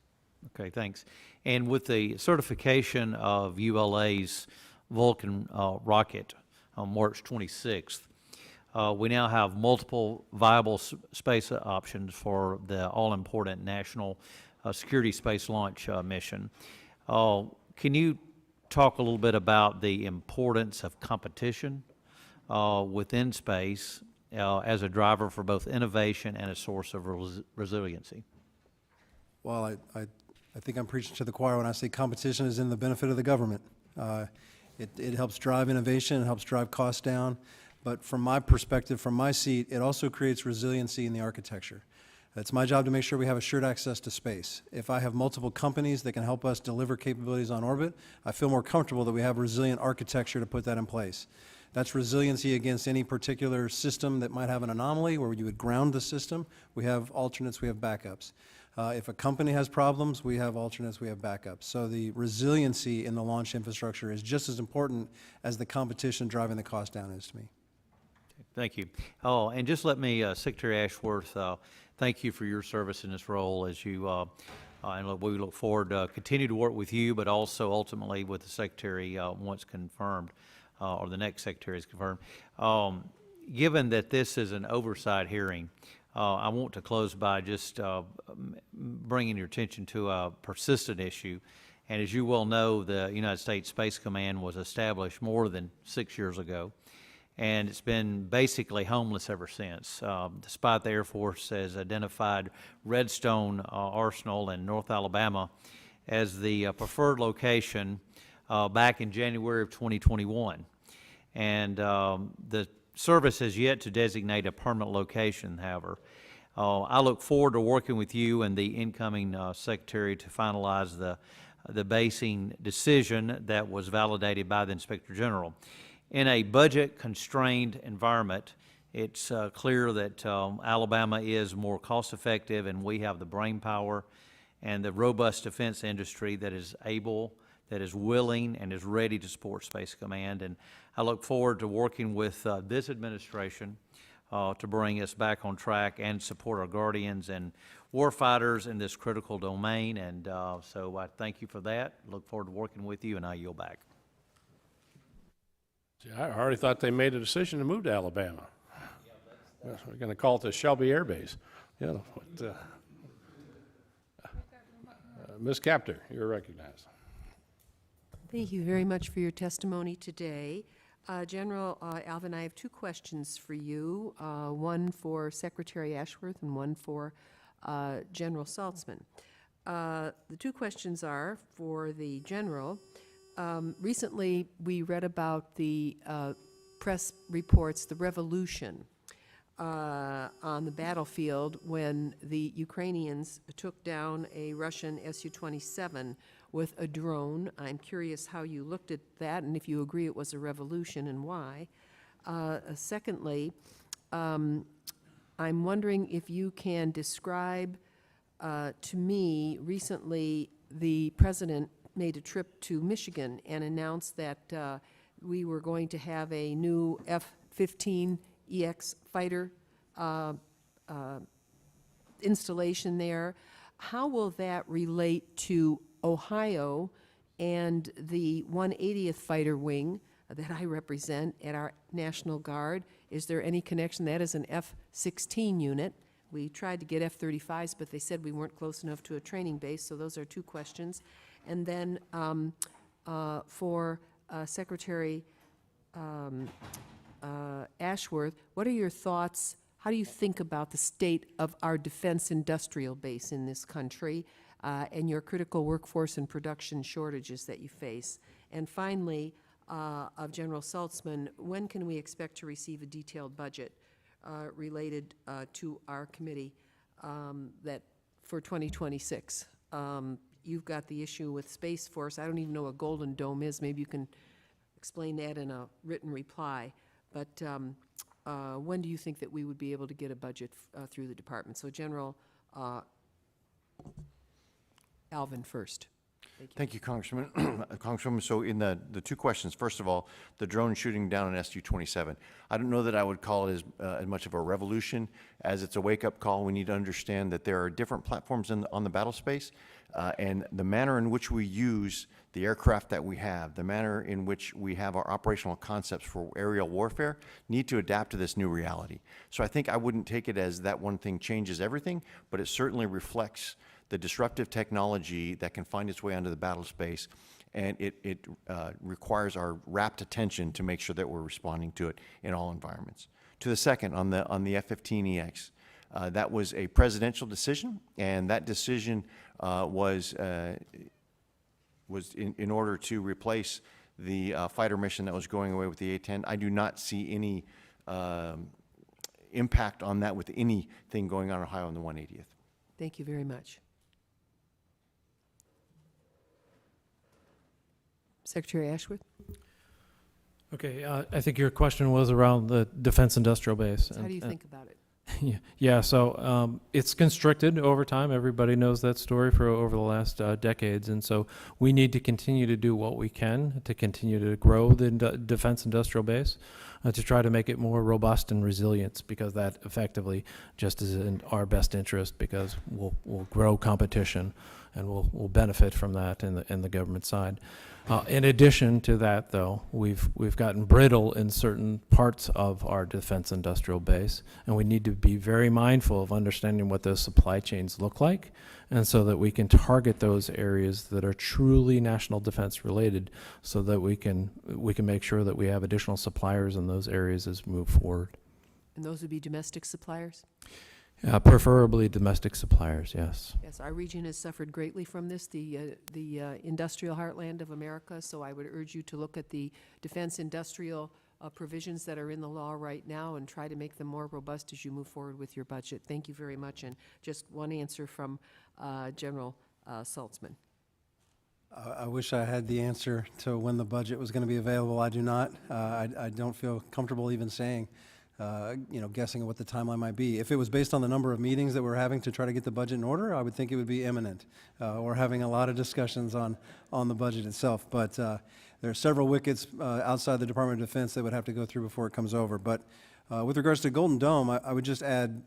Okay, thanks. And with the certification of ULA's Vulcan rocket on March 26th, we now have multiple viable space options for the all-important national security space launch mission. Can you talk a little bit about the importance of competition within space as a driver for both innovation and a source of resiliency? Well, I think I'm preaching to the choir when I say competition is in the benefit of the government. It helps drive innovation, it helps drive costs down. But from my perspective, from my seat, it also creates resiliency in the architecture. It's my job to make sure we have assured access to space. If I have multiple companies that can help us deliver capabilities on orbit, I feel more comfortable that we have resilient architecture to put that in place. That's resiliency against any particular system that might have an anomaly where you would ground the system. We have alternates, we have backups. If a company has problems, we have alternates, we have backups. So the resiliency in the launch infrastructure is just as important as the competition driving the cost down is to me. Thank you. Oh, and just let me, Secretary Ashworth, thank you for your service in this role as you, and we look forward to continue to work with you, but also ultimately with the Secretary once confirmed, or the next Secretary is confirmed. Given that this is an oversight hearing, I want to close by just bringing your attention to a persistent issue. And as you well know, the United States Space Command was established more than 6 years ago. And it's been basically homeless ever since, despite the Air Force has identified Redstone Arsenal in North Alabama as the preferred location back in January of 2021. And the service has yet to designate a permanent location, however. I look forward to working with you and the incoming Secretary to finalize the basing decision that was validated by the Inspector General. In a budget-constrained environment, it's clear that Alabama is more cost-effective, and we have the brain power and the robust defense industry that is able, that is willing, and is ready to support Space Command. And I look forward to working with this administration to bring us back on track and support our guardians and warfighters in this critical domain. And so I thank you for that. Look forward to working with you, and I yield back. See, I already thought they made a decision to move to Alabama. We're going to call it the Shelby Air Base. Yeah, Ms. Capter, you're recognized. Thank you very much for your testimony today. General Allvin, I have 2 questions for you, one for Secretary Ashworth and one for General Saltzman. The 2 questions are for the General. Recently, we read about the press reports, the revolution on the battlefield when the Ukrainians took down a Russian Su-27 with a drone. I'm curious how you looked at that and if you agree it was a revolution and why. Secondly, I'm wondering if you can describe to me, recently the President made a trip to Michigan and announced that we were going to have a new F-15EX fighter installation there. How will that relate to Ohio and the 180th Fighter Wing that I represent at our National Guard. Is there any connection? That is an F-16 unit. We tried to get F-35s, but they said we weren't close enough to a training base, so those are two questions. And then for Secretary Ashworth, what are your thoughts? How do you think about the state of our defense industrial base in this country and your critical workforce and production shortages that you face? And finally, of General Saltzman, when can we expect to receive a detailed budget related to our committee that for 2026? You've got the issue with Space Force. I don't even know what Golden Dome is. Maybe you can explain that in a written reply. But when do you think that we would be able to get a budget through the department? So General Allvin first. Thank you, Congressman. Congresswoman, so in the two questions, first of all, the drone shooting down an SU-27. I don't know that I would call it as much of a revolution as it's a wake-up call. We need to understand that there are different platforms on the battle space, and the manner in which we use the aircraft that we have, the manner in which we have our operational concepts for aerial warfare need to adapt to this new reality. So I think I wouldn't take it as that one thing changes everything, but it certainly reflects the disruptive technology that can find its way onto the battle space, and it requires our rapt attention to make sure that we're responding to it in all environments. To the second, on the F-15EX, that was a presidential decision, and that decision was in order to replace the fighter mission that was going away with the A-10. I do not see any impact on that with anything going on in Ohio on the 180th. Thank you very much. Secretary Ashworth? Okay, I think your question was around the defense industrial base. How do you think about it? Yeah, so it's constricted over time. Everybody knows that story for over the last decades. And so we need to continue to do what we can to continue to grow the defense industrial base, to try to make it more robust and resilient, because that effectively just is in our best interest, because we'll grow competition and we'll benefit from that in the government side. In addition to that, though, we've gotten brittle in certain parts of our defense industrial base, and we need to be very mindful of understanding what those supply chains look like, and so that we can target those areas that are truly national defense related, so that we can make sure that we have additional suppliers in those areas as we move forward. And those would be domestic suppliers? Preferably domestic suppliers, yes. Yes, our region has suffered greatly from this, the industrial heartland of America, so I would urge you to look at the defense industrial provisions that are in the law right now and try to make them more robust as you move forward with your budget. Thank you very much. And just one answer from General Saltzman. I wish I had the answer to when the budget was going to be available. I do not. I don't feel comfortable even saying, guessing at what the timeline might be. If it was based on the number of meetings that we're having to try to get the budget in order, I would think it would be imminent. We're having a lot of discussions on the budget itself, but there are several wickets outside the Department of Defense that would have to go through before it comes over. But with regards to Golden Dome, I would just add,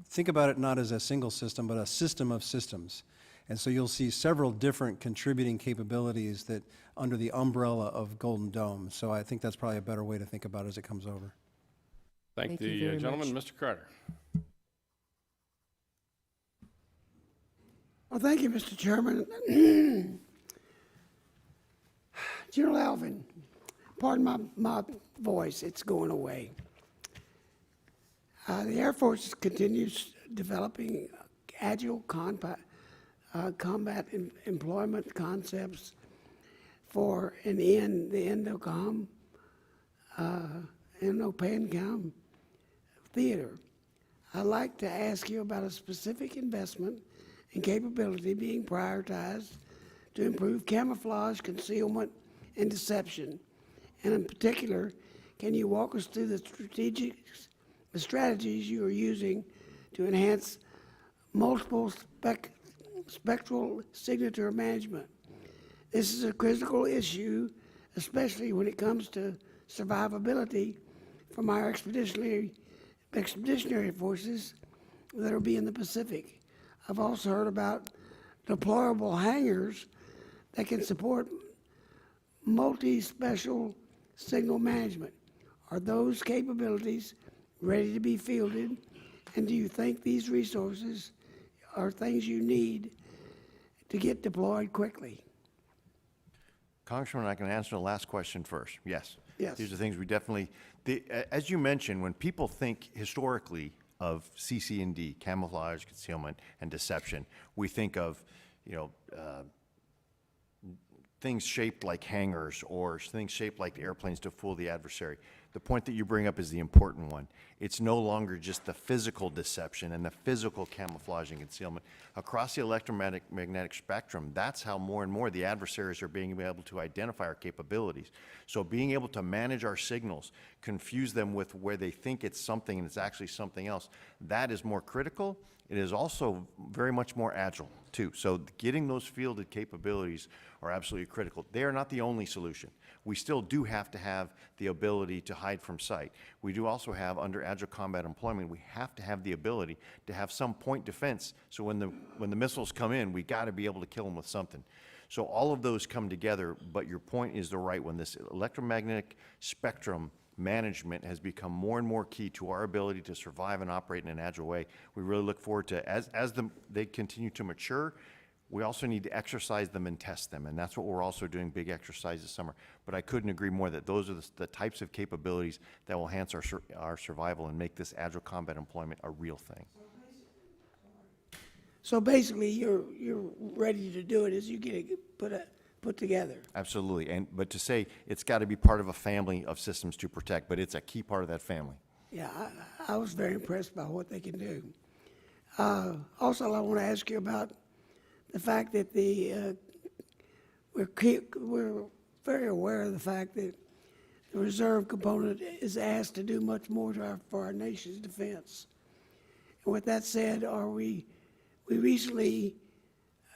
think about it not as a single system, but a system of systems. And so you'll see several different contributing capabilities that under the umbrella of Golden Dome. So I think that's probably a better way to think about it as it comes over. Thank you the very gentleman. much. Mr. Carter. Well, thank you, Mr. Chairman. General Allvin, pardon my voice, it's going away. The Air Force continues developing agile combat employment concepts for the ENDOCOM, ENDOPANCOM theater. I'd like to ask you about a specific investment and capability being prioritized to improve camouflage, concealment, and deception. And in particular, can you walk us through the strategies you are using to enhance multiple spectral signature management? This is a critical issue, especially when it comes to survivability from our expeditionary forces that will be in the Pacific. I've also heard about deployable hangars that can support multi-special signal management. Are those capabilities ready to be fielded? And do you think these resources are things you need to get deployed quickly? Congressman, I can answer the last question first. Yes. Yes. These are things we definitely, as you mentioned, when people think historically of CC&D, camouflage, concealment, and deception, we think of, things shaped like hangars or things shaped like airplanes to fool the adversary. The point that you bring up is the important one. It's no longer just the physical deception and the physical camouflage and concealment. Across the electromagnetic spectrum, that's how more and more the adversaries are being able to identify our capabilities. So being able to manage our signals, confuse them with where they think it's something and it's actually something else, that is more critical. It is also very much more agile, too. So getting those fielded capabilities are absolutely critical. They are not the only solution. We still do have to have the ability to hide from sight. We do also have, under agile combat employment, we have to have the ability to have some point defense. So when the missiles come in, we got to be able to kill them with something. So all of those come together, but your point is the right one. This electromagnetic spectrum management has become more and more key to our ability to survive and operate in an agile way. We really look forward to, as they continue to mature, we also need to exercise them and test them, and that's what we're also doing, big exercise this summer. But I couldn't agree more that those are the types of capabilities that will enhance our survival and make this agile combat employment a real thing. So basically, you're ready to do it as you get it put together. Absolutely, but to say it's got to be part of a family of systems to protect, but it's a key part of that family. Yeah, I was very impressed by what they can do. Also, I want to ask you about the fact that we're very aware of the fact that the reserve component is asked to do much more for our nation's defense. And with that said, we recently,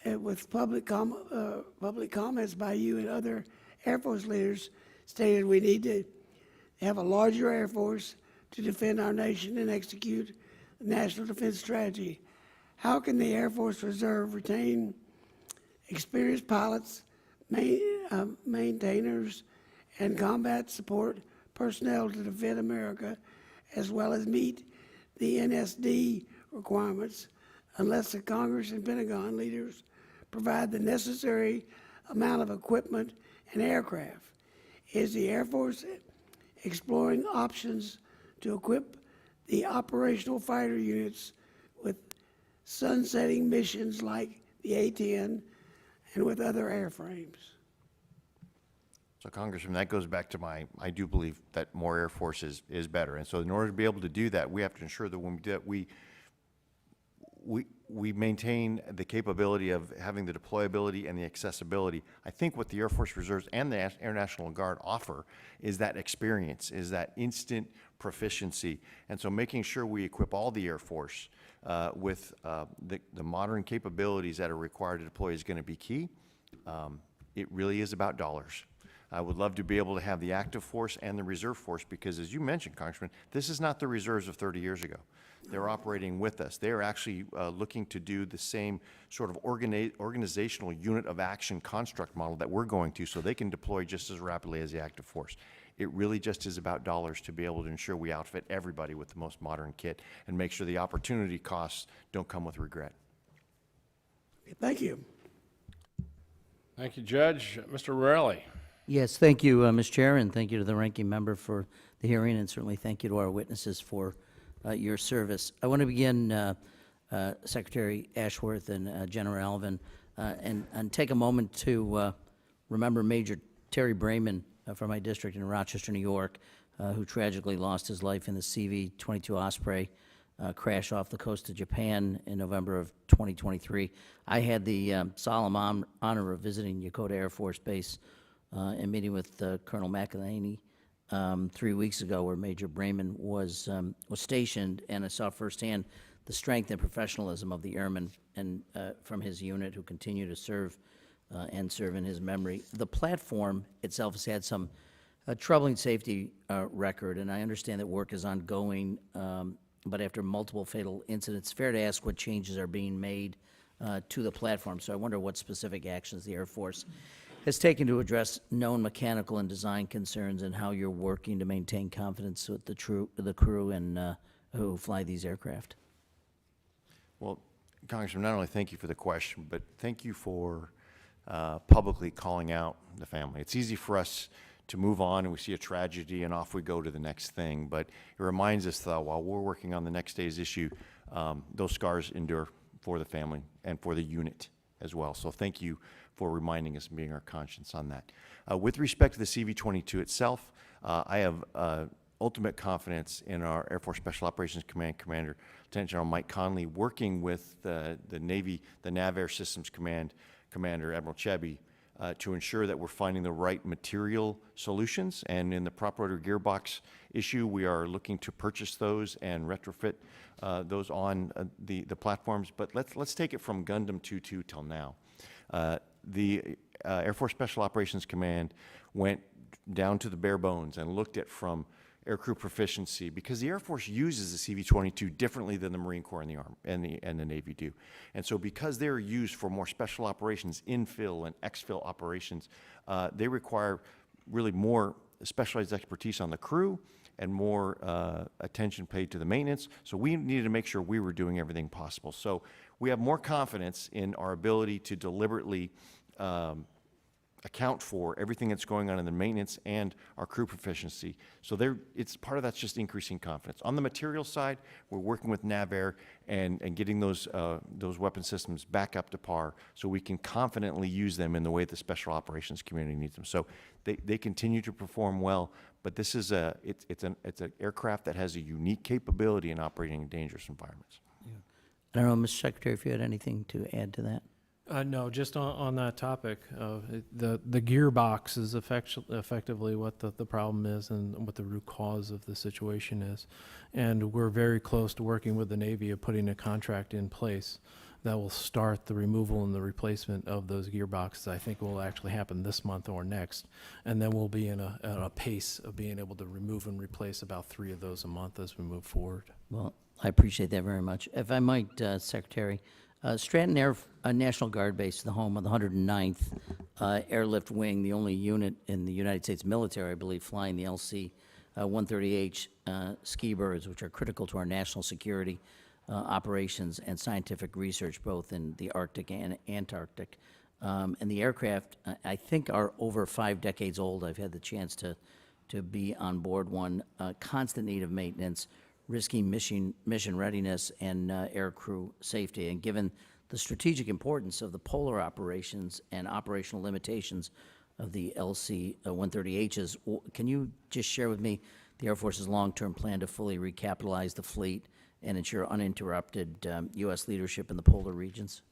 with public comments by you and other Air Force leaders, stated we need to have a larger Air Force to defend our nation and execute the National Defense Strategy. How can the Air Force Reserve retain experienced pilots, maintainers, and combat support personnel to defend America, as well as meet the NSD requirements, unless the Congress and Pentagon leaders provide the necessary amount of equipment and aircraft? Is the Air Force exploring options to equip the operational fighter units with sunsetting missions like the A-10 and with other airframes? So, Congressman, that goes back to I do believe that more Air Force is better. And so in order to be able to do that, we have to ensure that when we do that, we maintain the capability of having the deployability and the accessibility. I think what the Air Force Reserves and the Air National Guard offer is that experience, is that instant proficiency. And so making sure we equip all the Air Force with the modern capabilities that are required to deploy is going to be key. It really is about dollars. I would love to be able to have the active force and the reserve force because, as you mentioned, Congressman, this is not the reserves of 30 years ago. They're operating with us. They are actually looking to do the same sort of organizational unit of action construct model that we're going to, so they can deploy just as rapidly as the active force. It really just is about dollars to be able to ensure we outfit everybody with the most modern kit and make sure the opportunity costs don't come with regret. Thank you. Thank you, Judge. Mr. Rowley. Yes, thank you, Mr. Chair, and thank you to the ranking member for the hearing, and certainly thank you to our witnesses for your service. I want to begin, Secretary Ashworth and General Allvin, and take a moment to remember Major Terry Brayman from my district in Rochester, New York, who tragically lost his life in the CV-22 Osprey crash off the coast of Japan in November of 2023. I had the solemn honor of visiting Yokota Air Force Base and meeting with Colonel McElhaney 3 weeks ago, where Major Brayman was stationed, and I saw firsthand the strength and professionalism of the airmen and from his unit who continue to serve and serve in his memory. The platform itself has had some troubling safety record, and I understand that work is ongoing, but after multiple fatal incidents, it's fair to ask what changes are being made to the platform. So I wonder what specific actions the Air Force has taken to address known mechanical and design concerns, and how you're working to maintain confidence with the crew and who fly these aircraft? Well, Congressman, not only thank you for the question, but thank you for publicly calling out the family. It's easy for us to move on and we see a tragedy and off we go to the next thing, but it reminds us that while we're working on the next day's issue, those scars endure for the family and for the unit as well. So thank you for reminding us and being our conscience on that. With respect to the CV-22 itself, I have ultimate confidence in our Air Force Special Operations Command Commander, Lieutenant General Mike Conley, working with the Navy, the Nav Air Systems Command Commander, Admiral Chebby, to ensure that we're finding the right material solutions. And in the prop rotor gearbox issue, we are looking to purchase those and retrofit those on the platforms. But let's take it from Gundam 2-2 till now. The Air Force Special Operations Command went down to the bare bones and looked at from aircrew proficiency, because the Air Force uses the CV-22 differently than the Marine Corps and the Army and the Navy do. And so because they're used for more special operations, infill and exfil operations, they require really more specialized expertise on the crew and more attention paid to the maintenance. So we needed to make sure we were doing everything possible. So we have more confidence in our ability to deliberately account for everything that's going on in the maintenance and our crew proficiency. So it's part of that's just increasing confidence. On the material side, we're working with NavAir and getting those weapon systems back up to par so we can confidently use them in the way the special operations community needs them. So they continue to perform well, but this is it's an aircraft that has a unique capability in operating in dangerous environments. I don't know, Mr. Secretary, if you had anything to add to that? No, just on that topic, the gearbox is effectively what the problem is and what the root cause of the situation is. And we're very close to working with the Navy of putting a contract in place that will start the removal and the replacement of those gearboxes. I think will actually happen this month or next. And then we'll be in a pace of being able to remove and replace about 3 of those a month as we move forward. Well, I appreciate that very much. If I might, Secretary, Stratton Air National Guard Base, the home of the 109th Airlift Wing, the only unit in the United States military, I believe, flying the LC-130H ski birds, which are critical to our national security operations and scientific research, both in the Arctic and Antarctic. And the aircraft, I think, are over 5 decades old. I've had the chance to be on board one. Constant need of maintenance, risking mission readiness and air crew safety. And given the strategic importance of the polar operations and operational limitations of the LC-130Hs, can you just share with me the Air Force's long-term plan to fully recapitalize the fleet and ensure uninterrupted U.S. leadership in the polar regions?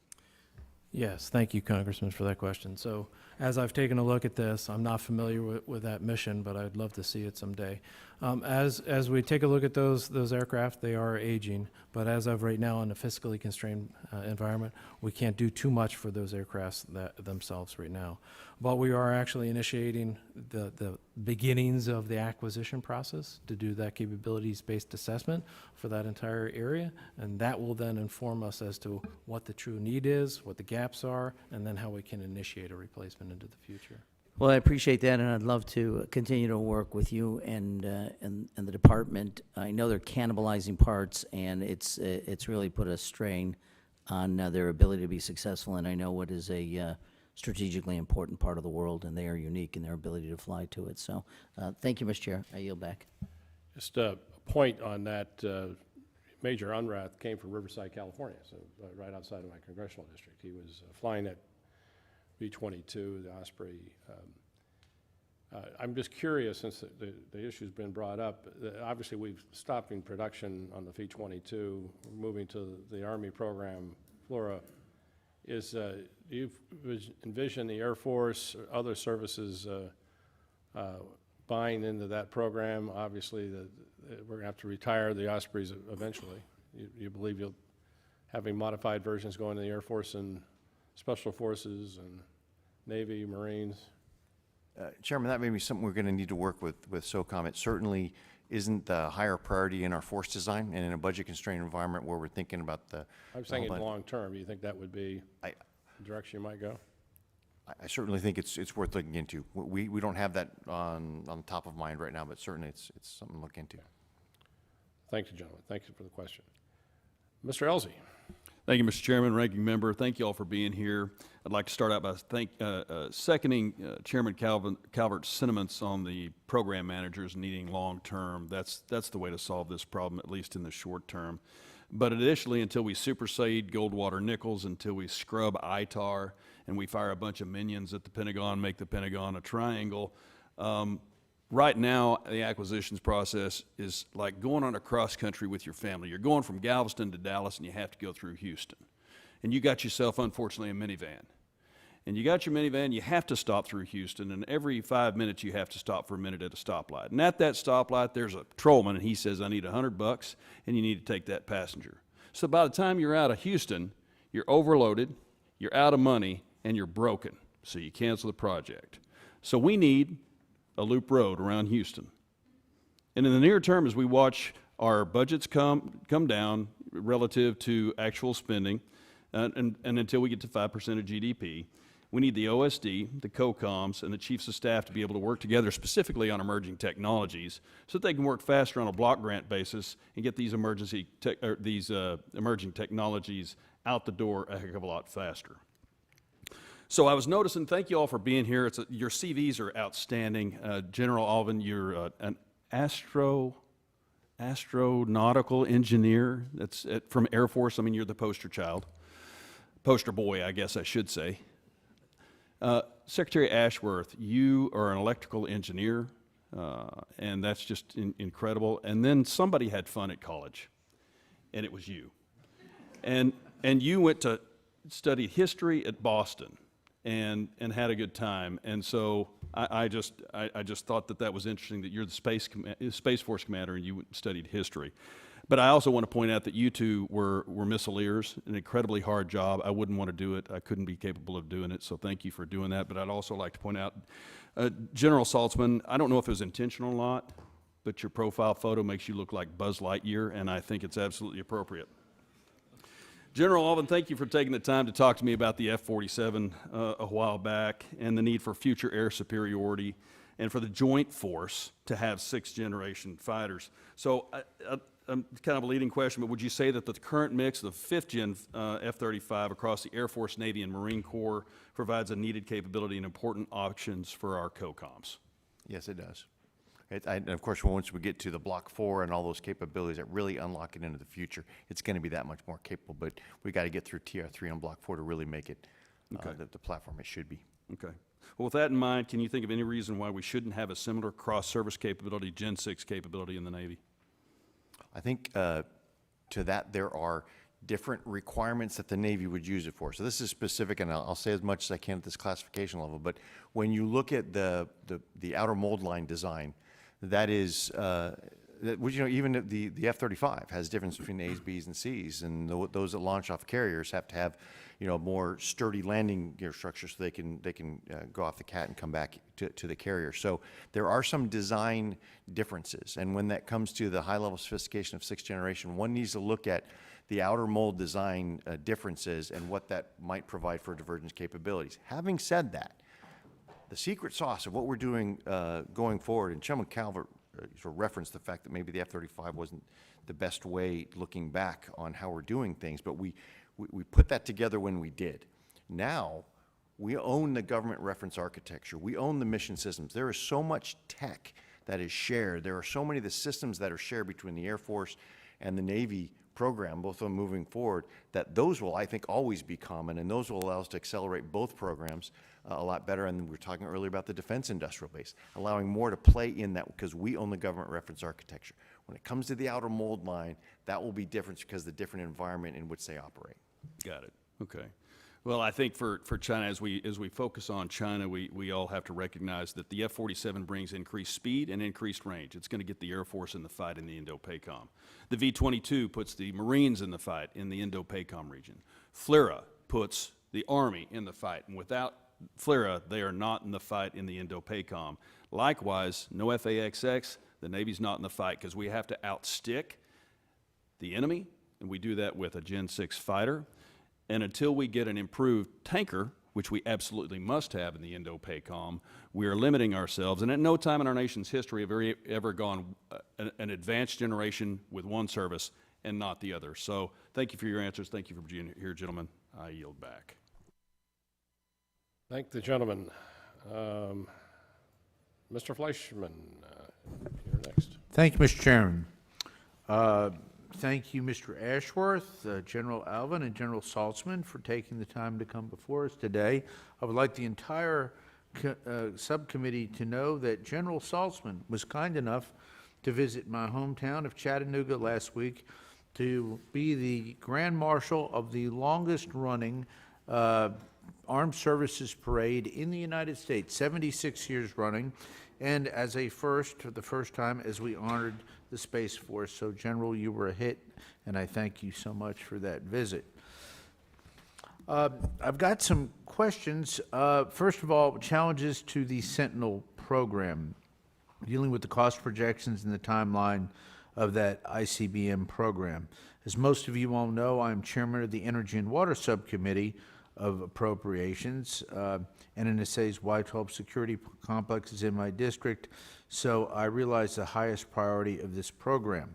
Yes, thank you, Congressman, for that question. So as I've taken a look at this, I'm not familiar with that mission, but I'd love to see it someday. As we take a look at those aircraft, they are aging, but as of right now in a fiscally constrained environment, we can't do too much for those aircrafts themselves right now. But we are actually initiating the beginnings of the acquisition process to do that capabilities-based assessment for that entire area, and that will then inform us as to what the true need is, what the gaps are, and then how we can initiate a replacement into the future. Well, I appreciate that, and I'd love to continue to work with you and the department. I know they're cannibalizing parts, and it's really put a strain on their ability to be successful, and I know what is a strategically important part of the world, and they are unique in their ability to fly to it. So thank you, Mr. Chair. I yield back. Just a point on that, Major Unrath came from Riverside, California, so right outside of my congressional district. He was flying that V-22, the Osprey. I'm just curious, since the issue's been brought up, obviously we've stopped in production on the V-22, we're moving to the Army program, Flora. Do you envision the Air Force, or other services buying into that program? Obviously, we're going to have to retire the Ospreys eventually. You believe you'll having modified versions going to the Air Force and Special Forces and Navy, Marines? Chairman, that may be something we're going to need to work with SOCOM. It certainly isn't the higher priority in our force design, and in a budget-constrained environment where we're thinking about the... I'm saying in long term, do you think that would be the direction you might go? I certainly think it's worth looking into. We don't have that on top of mind right now, but certainly it's something to look into. Thank you, gentlemen. Thank you for the question. Mr. Elzey. Thank you, Mr. Chairman, Ranking Member. Thank you all for being here. I'd like to start out by seconding Chairman Calvert's sentiments on the program managers needing long-term. That's the way to solve this problem, at least in the short term. But additionally, until we supersede Goldwater Nichols, until we scrub ITAR, and we fire a bunch of minions at the Pentagon, make the Pentagon a triangle, right now, the acquisitions process is like going on a cross-country with your family. You're going from Galveston to Dallas, and you have to go through Houston. And you got yourself, unfortunately, a minivan. And you got your minivan, you have to stop through Houston, and every 5 minutes you have to stop for a minute at a stoplight. And at that stoplight, there's a patrolman, and he says, I need $100, and you need to take that passenger. So by the time you're out of Houston, you're overloaded, you're out of money, and you're broken. So you cancel the project. So we need a loop road around Houston. And in the near term, as we watch our budgets come down relative to actual spending, and until we get to 5% of GDP, we need the OSD, the COCOMs, and the chiefs of staff to be able to work together specifically on emerging technologies so that they can work faster on a block grant basis and get these emerging technologies out the door a heck of a lot faster. So I was noticing, thank you all for being here. Your CVs are outstanding. General Allvin, you're an astronautical engineer. That's from Air Force. I mean, you're the poster child. Poster boy, I guess I should say. Secretary Ashworth, you are an electrical engineer, and that's just incredible. And then somebody had fun at college, and it was you. And you went to study history at Boston. And had a good time, and so I just thought that was interesting that you're the Space Force commander and you studied history. But I also want to point out that you two were missileers, an incredibly hard job. I wouldn't want to do it. I couldn't be capable of doing it. So thank you for doing that. But I'd also like to point out, General Saltzman. I don't know if it was intentional or not, but your profile photo makes you look like Buzz Lightyear, and I think it's absolutely appropriate. General Allvin, thank you for taking the time to talk to me about the F-47 a while back and the need for future air superiority and for the joint force to have sixth-generation fighters. So I'm kind of a leading question, but would you say that the current mix of fifth-gen F-35 across the Air Force, Navy, and Marine Corps provides a needed capability and important options for our COCOMs? Yes, it does. And of course, once we get to the Block 4 and all those capabilities that really unlock it into the future, it's going to be that much more capable. But we got to get through TR3 on Block 4 to really make it the platform it should be. Okay. Well, with that in mind, can you think of any reason why we shouldn't have a similar cross-service capability, Gen 6 capability in the Navy? I think to that there are different requirements that the Navy would use it for. So this is specific, and I'll say as much as I can at this classification level. But when you look at the outer mold line design, that is, even the F-35 has difference between A's, B's, and C's, and those that launch off carriers have to have, more sturdy landing gear structure so they can go off the CAT and come back to the carrier. So there are some design differences, and when that comes to the high-level sophistication of sixth generation, one needs to look at the outer mold design differences and what that might provide for divergence capabilities. Having said that, the secret sauce of what we're doing going forward, and Chairman Calvert sort of referenced the fact that maybe the F-35 wasn't the best way looking back on how we're doing things, but we put that together when we did. Now, we own the government reference architecture. We own the mission systems. There is so much tech that is shared. There are so many of the systems that are shared between the Air Force and the Navy program, both of them moving forward, that those will, I think, always be common, and those will allow us to accelerate both programs a lot better. And we were talking earlier about the defense industrial base, allowing more to play in that because we own the government reference architecture. When it comes to the outer mold line, that will be different because of the different environment in which they operate. Got it. Okay. Well, I think for China, as we focus on China, we all have to recognize that the F-47 brings increased speed and increased range. It's going to get the Air Force in the fight in the Indo-PACOM. The V-22 puts the Marines in the fight in the Indo-PACOM region. FLRAA puts the Army in the fight, and without FLRAA, they are not in the fight in the Indo-PACOM. Likewise, no FAXX, the Navy's not in the fight because we have to outstick the enemy, and we do that with a Gen 6 fighter. And until we get an improved tanker which we absolutely must have in the Indo-PACOM, we are limiting ourselves. And at no time in our nation's history have we ever gone an advanced generation with one service and not the other. So thank you for your answers. Thank you for being here, gentlemen. I yield back. Thank the gentleman. Mr. Fleischman, you're next. Thank you, Mr. Chairman. Thank you, Mr. Ashworth, General Allvin, and General Saltzman for taking the time to come before us today. I would like the entire subcommittee to know that General Saltzman was kind enough to visit my hometown of Chattanooga last week to be the Grand Marshal of the longest-running Armed Services Parade in the United States, 76 years running, and as a first, for the first time, as we honored the Space Force. So, General, you were a hit, and I thank you so much for that visit. I've got some questions. First of all, challenges to the Sentinel program, dealing with the cost projections and the timeline of that ICBM program. As most of you all know, I'm chairman of the Energy and Water Subcommittee of Appropriations, and NSA's Y-12 security complex is in my district, so I realize the highest priority of this program.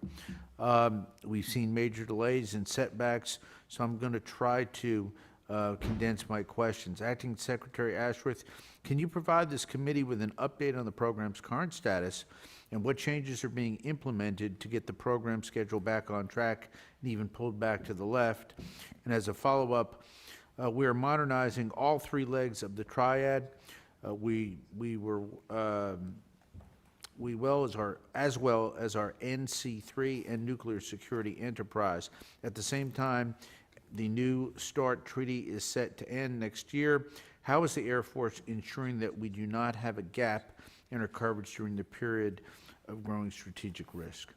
We've seen major delays and setbacks, so I'm going to try to condense my questions. Acting Secretary Ashworth, can you provide this committee with an update on the program's current status and what changes are being implemented to get the program schedule back on track and even pulled back to the left? And as a follow-up, we are modernizing all three legs of the triad. We as well as our NC3 and nuclear security enterprise. At the same time, the New START treaty is set to end next year. How is the Air Force ensuring that we do not have a gap in our coverage during the period of growing strategic risk?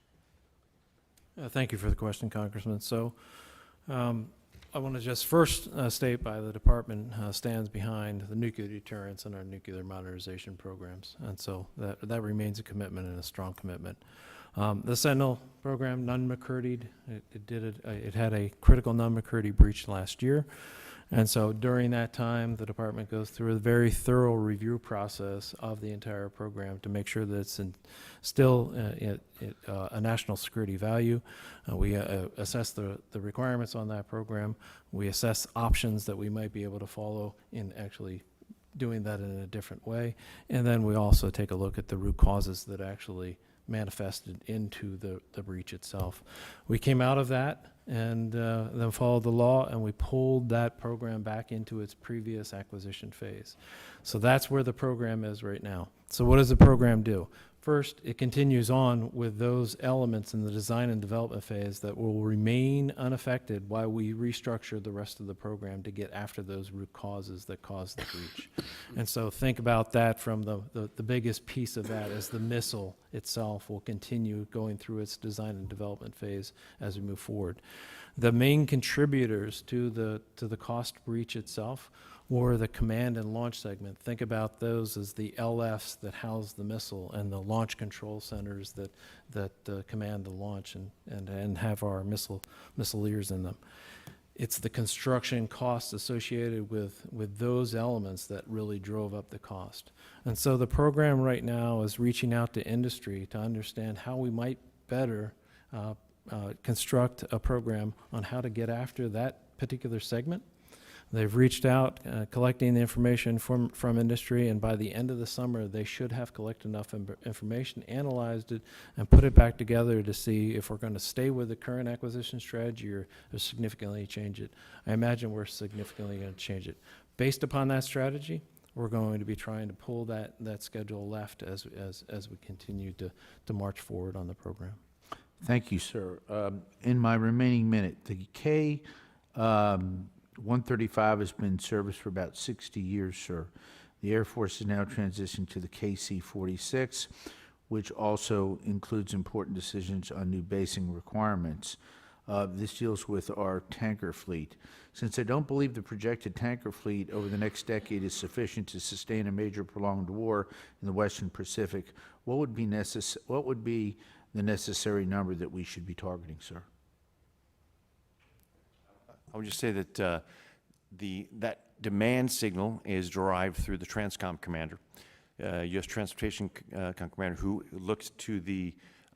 Thank you for the question, Congressman. So I want to just first state by the department stands behind the nuclear deterrence and our nuclear modernization programs. And so that remains a commitment and a strong commitment. The Sentinel program, Nunn-McCurdy, it had a critical Nunn-McCurdy breach last year. And so during that time, the department goes through a very thorough review process of the entire program to make sure that it's still a national security value. We assess the requirements on that program. We assess options that we might be able to follow in actually doing that in a different way. And then we also take a look at the root causes that actually manifested into the breach itself. We came out of that and then followed the law, and we pulled that program back into its previous acquisition phase. So that's where the program is right now. So what does the program do? First, it continues on with those elements in the design and development phase that will remain unaffected while we restructure the rest of the program to get after those root causes that caused the breach. And so think about that from the biggest piece of that is the missile itself will continue going through its design and development phase as we move forward. The main contributors to the cost breach itself or the command and launch segment. Think about those as the LFs that house the missile and the launch control centers that command the launch and have our missileers in them. It's the construction costs associated with those elements that really drove up the cost. And so the program right now is reaching out to industry to understand how we might better construct a program on how to get after that particular segment. They've reached out, collecting the information from industry, and by the end of the summer, they should have collected enough information, analyzed it, and put it back together to see if we're going to stay with the current acquisition strategy or significantly change it. I imagine we're significantly going to change it. Based upon that strategy, we're going to be trying to pull that schedule left as we continue to march forward on the program. Thank you, sir. In my remaining minute, the K 135 has been in service for about 60 years, sir. The Air Force is now transitioning to the KC-46, which also includes important decisions on new basing requirements. This deals with our tanker fleet. Since I don't believe the projected tanker fleet over the next decade is sufficient to sustain a major prolonged war in the Western Pacific, what would be the necessary number that we should be targeting, sir? I would just say that demand signal is derived through the Transcom commander, U.S. Transportation Commander, who looks to the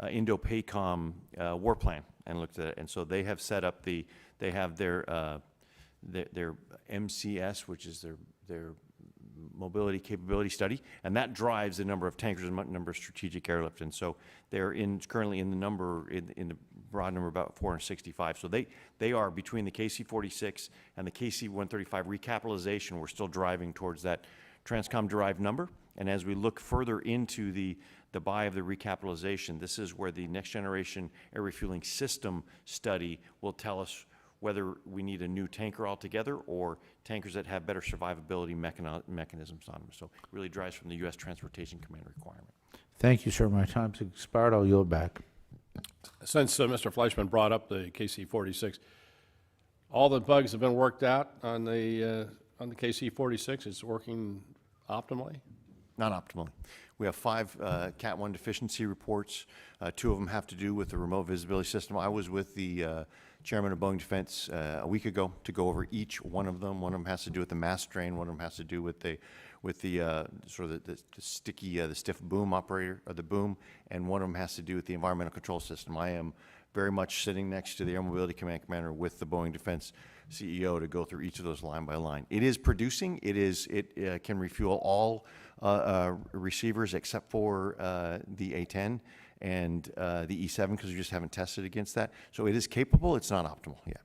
Indo-PACOM war plan and looked at it. And so they have set up they have their MCS, which is their mobility capability study, and that drives the number of tankers and number of strategic airlift. And so they're currently in the broad number about 465. So they are between the KC-46 and the KC-135 recapitalization. We're still driving towards that Transcom-derived number. And as we look further into the buy of the recapitalization, this is where the next generation air refueling system study will tell us whether we need a new tanker altogether or tankers that have better survivability mechanisms on them. So it really drives from the U.S. Transportation Command requirement. Thank you, sir. My time's expired. I'll yield back. Since Mr. Fleischman brought up the KC-46, all the bugs have been worked out on the KC-46. It's working optimally? Not optimally. We have 5 Cat 1 deficiency reports. 2 of them have to do with the remote visibility system. I was with the chairman of Boeing Defense a week ago to go over each one of them. One of them has to do with the mass strain. One of them has to do with the sort of the sticky, the stiff boom operator, or the boom, and one of them has to do with the environmental control system. I am very much sitting next to the Air Mobility Command Commander with the Boeing Defense CEO to go through each of those line by line. It is producing. It can refuel all receivers except for the A10 and the E7, because we just haven't tested against that. So it is capable. It's not optimal yet.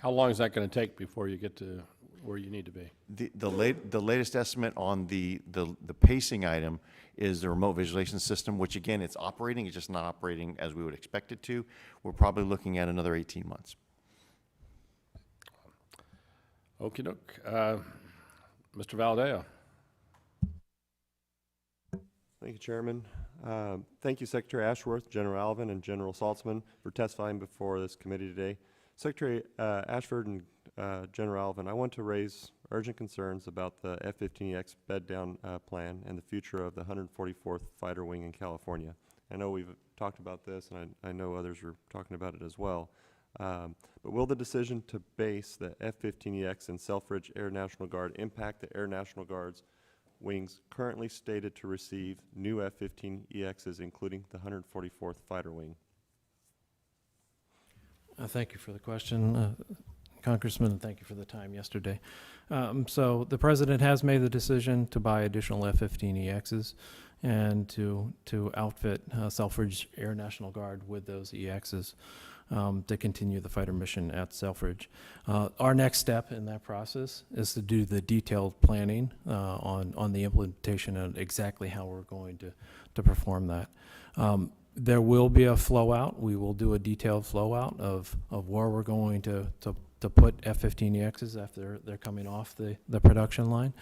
How long is that going to take before you get to where you need to be? The latest estimate on the pacing item is the remote visualization system, which again, it's operating. It's just not operating as we would expect it to. We're probably looking at another 18 months. Okie doke. Mr. Valadeo. Thank you, Chairman. Thank you, Secretary Ashworth, General Allvin, and General Saltzman for testifying before this committee today. Secretary Ashford and General Allvin, I want to raise urgent concerns about the F-15EX bed-down plan and the future of the 144th Fighter Wing in California. I know we've talked about this, and I know others are talking about it as well. But will the decision to base the F-15EX in Selfridge Air National Guard impact the Air National Guard's wings currently stated to receive new F-15EXs, including the 144th Fighter Wing? Thank you for the question, Congressman, and thank you for the time yesterday. So the President has made the decision to buy additional F-15EXs and to outfit Selfridge Air National Guard with those EXs to continue the fighter mission at Selfridge. Our next step in that process is to do the detailed planning on the implementation and exactly how we're going to perform that. There will be a flow out. We will do a detailed flow out of where we're going to put F-15EXs after they're coming off the production line.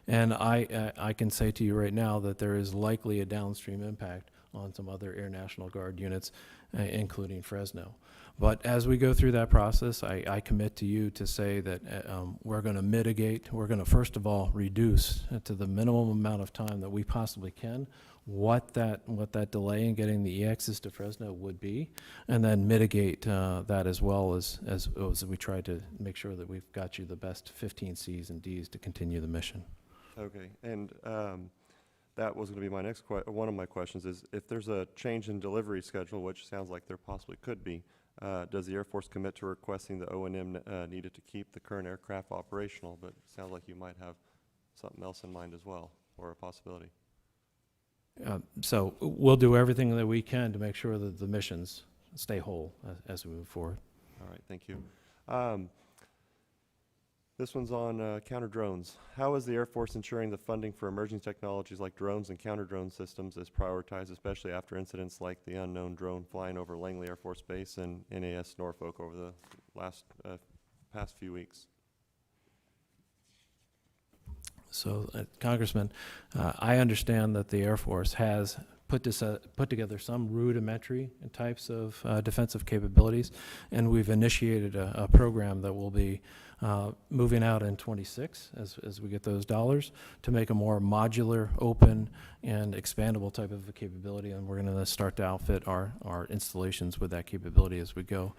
And I can say to you right now that there is likely a downstream impact on some other Air National Guard units, including Fresno. But as we go through that process, I commit to you to say that we're going to mitigate, we're going to first of all reduce to the minimum amount of time that we possibly can what that delay in getting the EXs to Fresno would be, and then mitigate that as well as we try to make sure that we've got you the best 15 Cs and Ds to continue the mission. Okay, and that was going to be my next one of my questions is if there's a change in delivery schedule, which sounds like there possibly could be, does the Air Force commit to requesting the O&M needed to keep the current aircraft operational? But it sounds like you might have something else in mind as well, or a possibility. So we'll do everything that we can to make sure that the missions stay whole as we move forward. All right, thank you. This one's on counter drones. How is the Air Force ensuring the funding for emerging technologies like drones and counter drone systems is prioritized, especially after incidents like the unknown drone flying over Langley Air Force Base and NAS Norfolk over the past few weeks? So, Congressman, I understand that the Air Force has put together some rudimentary types of defensive capabilities, and we've initiated a program that will be moving out in '26 as we get those dollars to make a more modular, open, and expandable type of a capability. And we're going to start to outfit our installations with that capability as we go.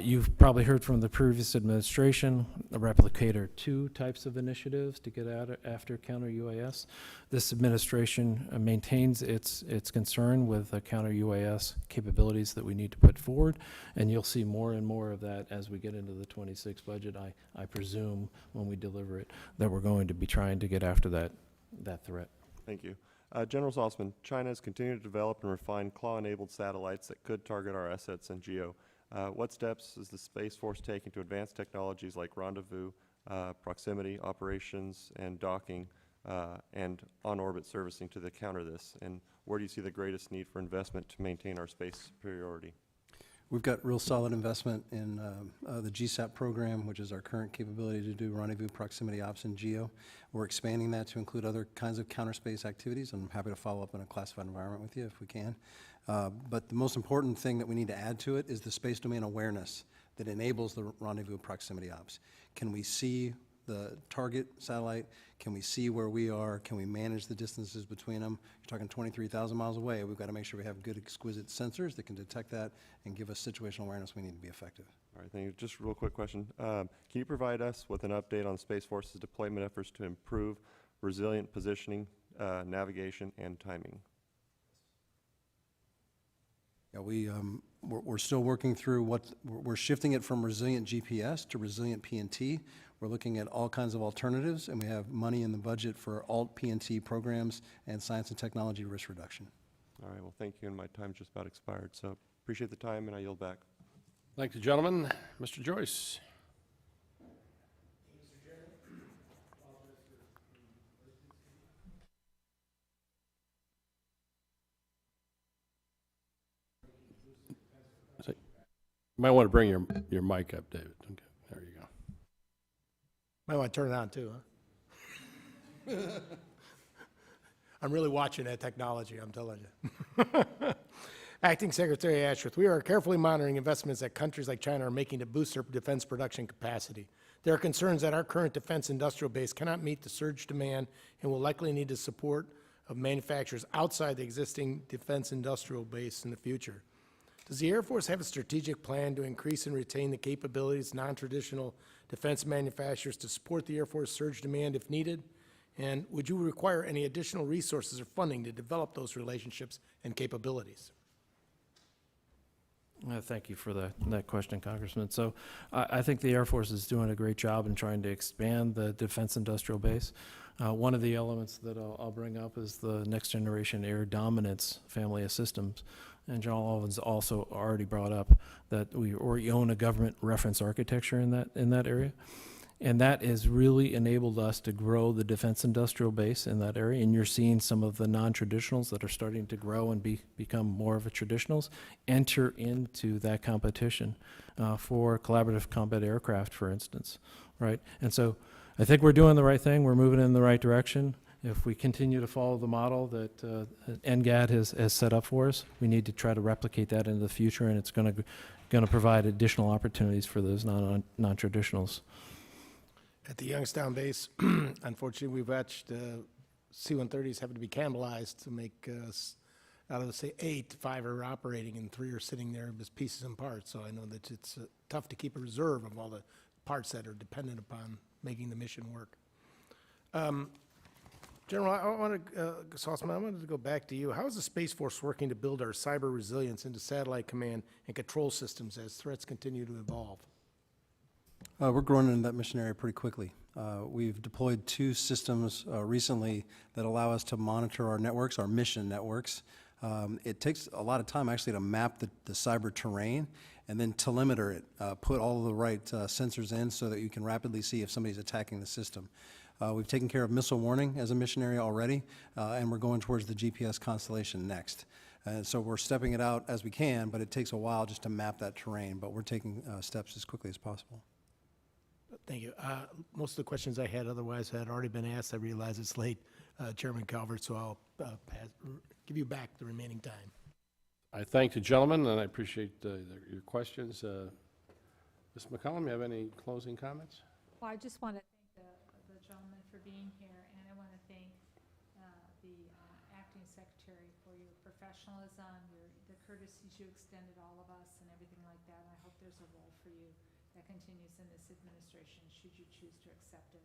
You've probably heard from the previous administration, the Replicator 2 types of initiatives to get after counter UAS. This administration maintains its concern with the counter UAS capabilities that we need to put forward, and you'll see more and more of that as we get into the '26 budget. I presume when we deliver it that we're going to be trying to get after that threat. Thank you. General Saltzman, China has continued to develop and refine claw-enabled satellites that could target our assets and GEO. What steps is the Space Force taking to advance technologies like rendezvous, proximity, operations, and docking, and on-orbit servicing to counter this? And where do you see the greatest need for investment to maintain our space superiority? We've got real solid investment in the GSAP program, which is our current capability to do rendezvous, proximity ops, and GEO. We're expanding that to include other kinds of counter space activities. I'm happy to follow up in a classified environment with you if we can. But the most important thing that we need to add to it is the space domain awareness that enables the rendezvous proximity ops. Can we see the target satellite? Can we see where we are? Can we manage the distances between them? You're talking 23,000 miles away. We've got to make sure we have good, exquisite sensors that can detect that and give us situational awareness we need to be effective. All right, thank you. Just a real quick question. Can you provide us with an update on Space Force's deployment efforts to improve resilient positioning, navigation, and timing? Yeah, we're still working through we're shifting it from resilient GPS to resilient PNT. We're looking at all kinds of alternatives, and we have money in the budget for alt PNT programs and science and technology risk reduction. All right, well, thank you, and my time's just about expired, so appreciate the time, and I yield back. Thank you, gentlemen. Mr. Joyce. You might want to bring your mic up, David. Okay, there you go. Might want to turn it on too, huh? I'm really watching that technology, I'm telling you. Acting Secretary Ashworth, we are carefully monitoring investments that countries like China are making to boost their defense production capacity. There are concerns that our current defense industrial base cannot meet the surge demand and will likely need the support of manufacturers outside the existing defense industrial base in the future. Does the Air Force have a strategic plan to increase and retain the capabilities of non-traditional defense manufacturers to support the Air Force surge demand if needed? And would you require any additional resources or funding to develop those relationships and capabilities? Thank you for that question, Congressman. So I think the Air Force is doing a great job in trying to expand the defense industrial base. One of the elements that I'll bring up is the next generation air dominance family of systems. And General Allvin's also already brought up that we already own a government reference architecture in that area. And that has really enabled us to grow the defense industrial base in that area. And you're seeing some of the non-traditionals that are starting to grow and become more of a traditionals enter into that competition for collaborative combat aircraft, for instance, right? And so I think we're doing the right thing. We're moving in the right direction. If we continue to follow the model that NGAD has set up for us, we need to try to replicate that into the future, and it's going to provide additional opportunities for those non-traditionals. At the Youngstown base, unfortunately, we've watched C-130s having to be cannibalized to make, out of the, say, 8, 5 are operating and 3 are sitting there as pieces and parts. So I know that it's tough to keep a reserve of all the parts that are dependent upon making the mission work. General, I wanted to go back to you. How is the Space Force working to build our cyber resilience into satellite command and control systems as threats continue to evolve? We're growing into that mission area pretty quickly. We've deployed 2 systems recently that allow us to monitor our networks, our mission networks. It takes a lot of time actually to map the cyber terrain and then telemeter it, put all of the right sensors in so that you can rapidly see if somebody's attacking the system. We've taken care of missile warning as a mission area already, and we're going towards the GPS constellation next. And so we're stepping it out as we can, but it takes a while just to map that terrain, but we're taking steps as quickly as possible. Thank you. Most of the questions I had otherwise had already been asked. I realize it's late, Chairman Calvert, so I'll give you back the remaining time. I thank the gentleman, and I appreciate your questions. Ms. McCollum, you have any closing comments? Well, I just want to thank the gentleman for being here, and I want to thank the acting secretary for your professionalism, the courtesies you extended all of us and everything like that. And I hope there's a role for you that continues in this administration, should you choose to accept it.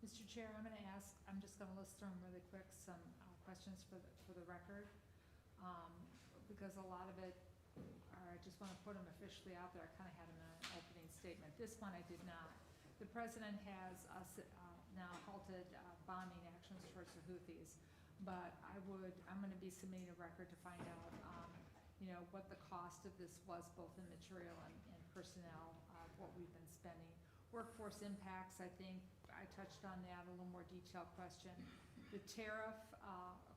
Mr. Chair, I'm just going to list them really quick, some questions for the record, because a lot of it, I just want to put them officially out there. I kind of had them in an opening statement. This one I did not. The president has now halted bombing actions towards the Houthis, but I'm going to be submitting a record to find out, what the cost of this was, both in material and personnel, what we've been spending. Workforce impacts, I think I touched on that, a little more detailed question. The tariff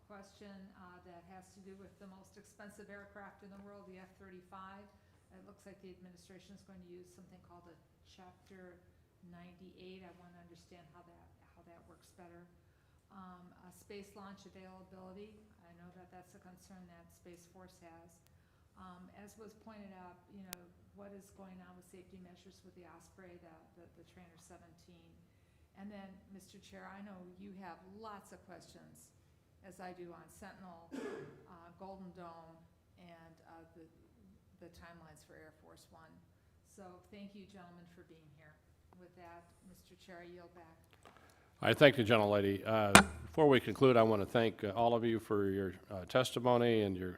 question that has to do with the most expensive aircraft in the world, the F-35. It looks like the administration is going to use something called a Chapter 98. I want to understand how that works better. Space launch availability. I know that that's a concern that Space Force has. As was pointed out, what is going on with safety measures with the Osprey, the Trainer 17. And then, Mr. Chair, I know you have lots of questions, as I do, on Sentinel, Golden Dome, and the timelines for Air Force One. So thank you, gentlemen, for being here. With that, Mr. Chair, I yield back. I thank the gentlelady. Before we conclude, I want to thank all of you for your testimony and your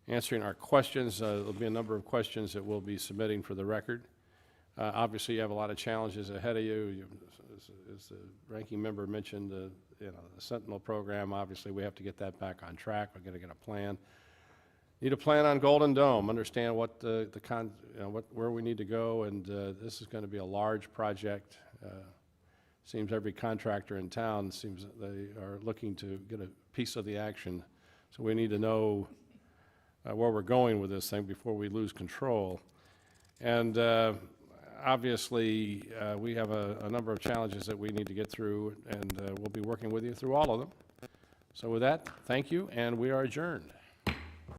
answering our questions. There'll be a number of questions that we'll be submitting for the record. Obviously, you have a lot of challenges ahead of you. As the ranking member mentioned, the Sentinel program, obviously, we have to get that back on track. We're going to get a plan. Need a plan on Golden Dome, understand what where we need to go, and this is going to be a large project. Seems every contractor in town seems they are looking to get a piece of the action. So we need to know where we're going with this thing before we lose control. And obviously, we have a number of challenges that we need to get through, and we'll be working with you through all of them. So with that, thank you, and we are adjourned.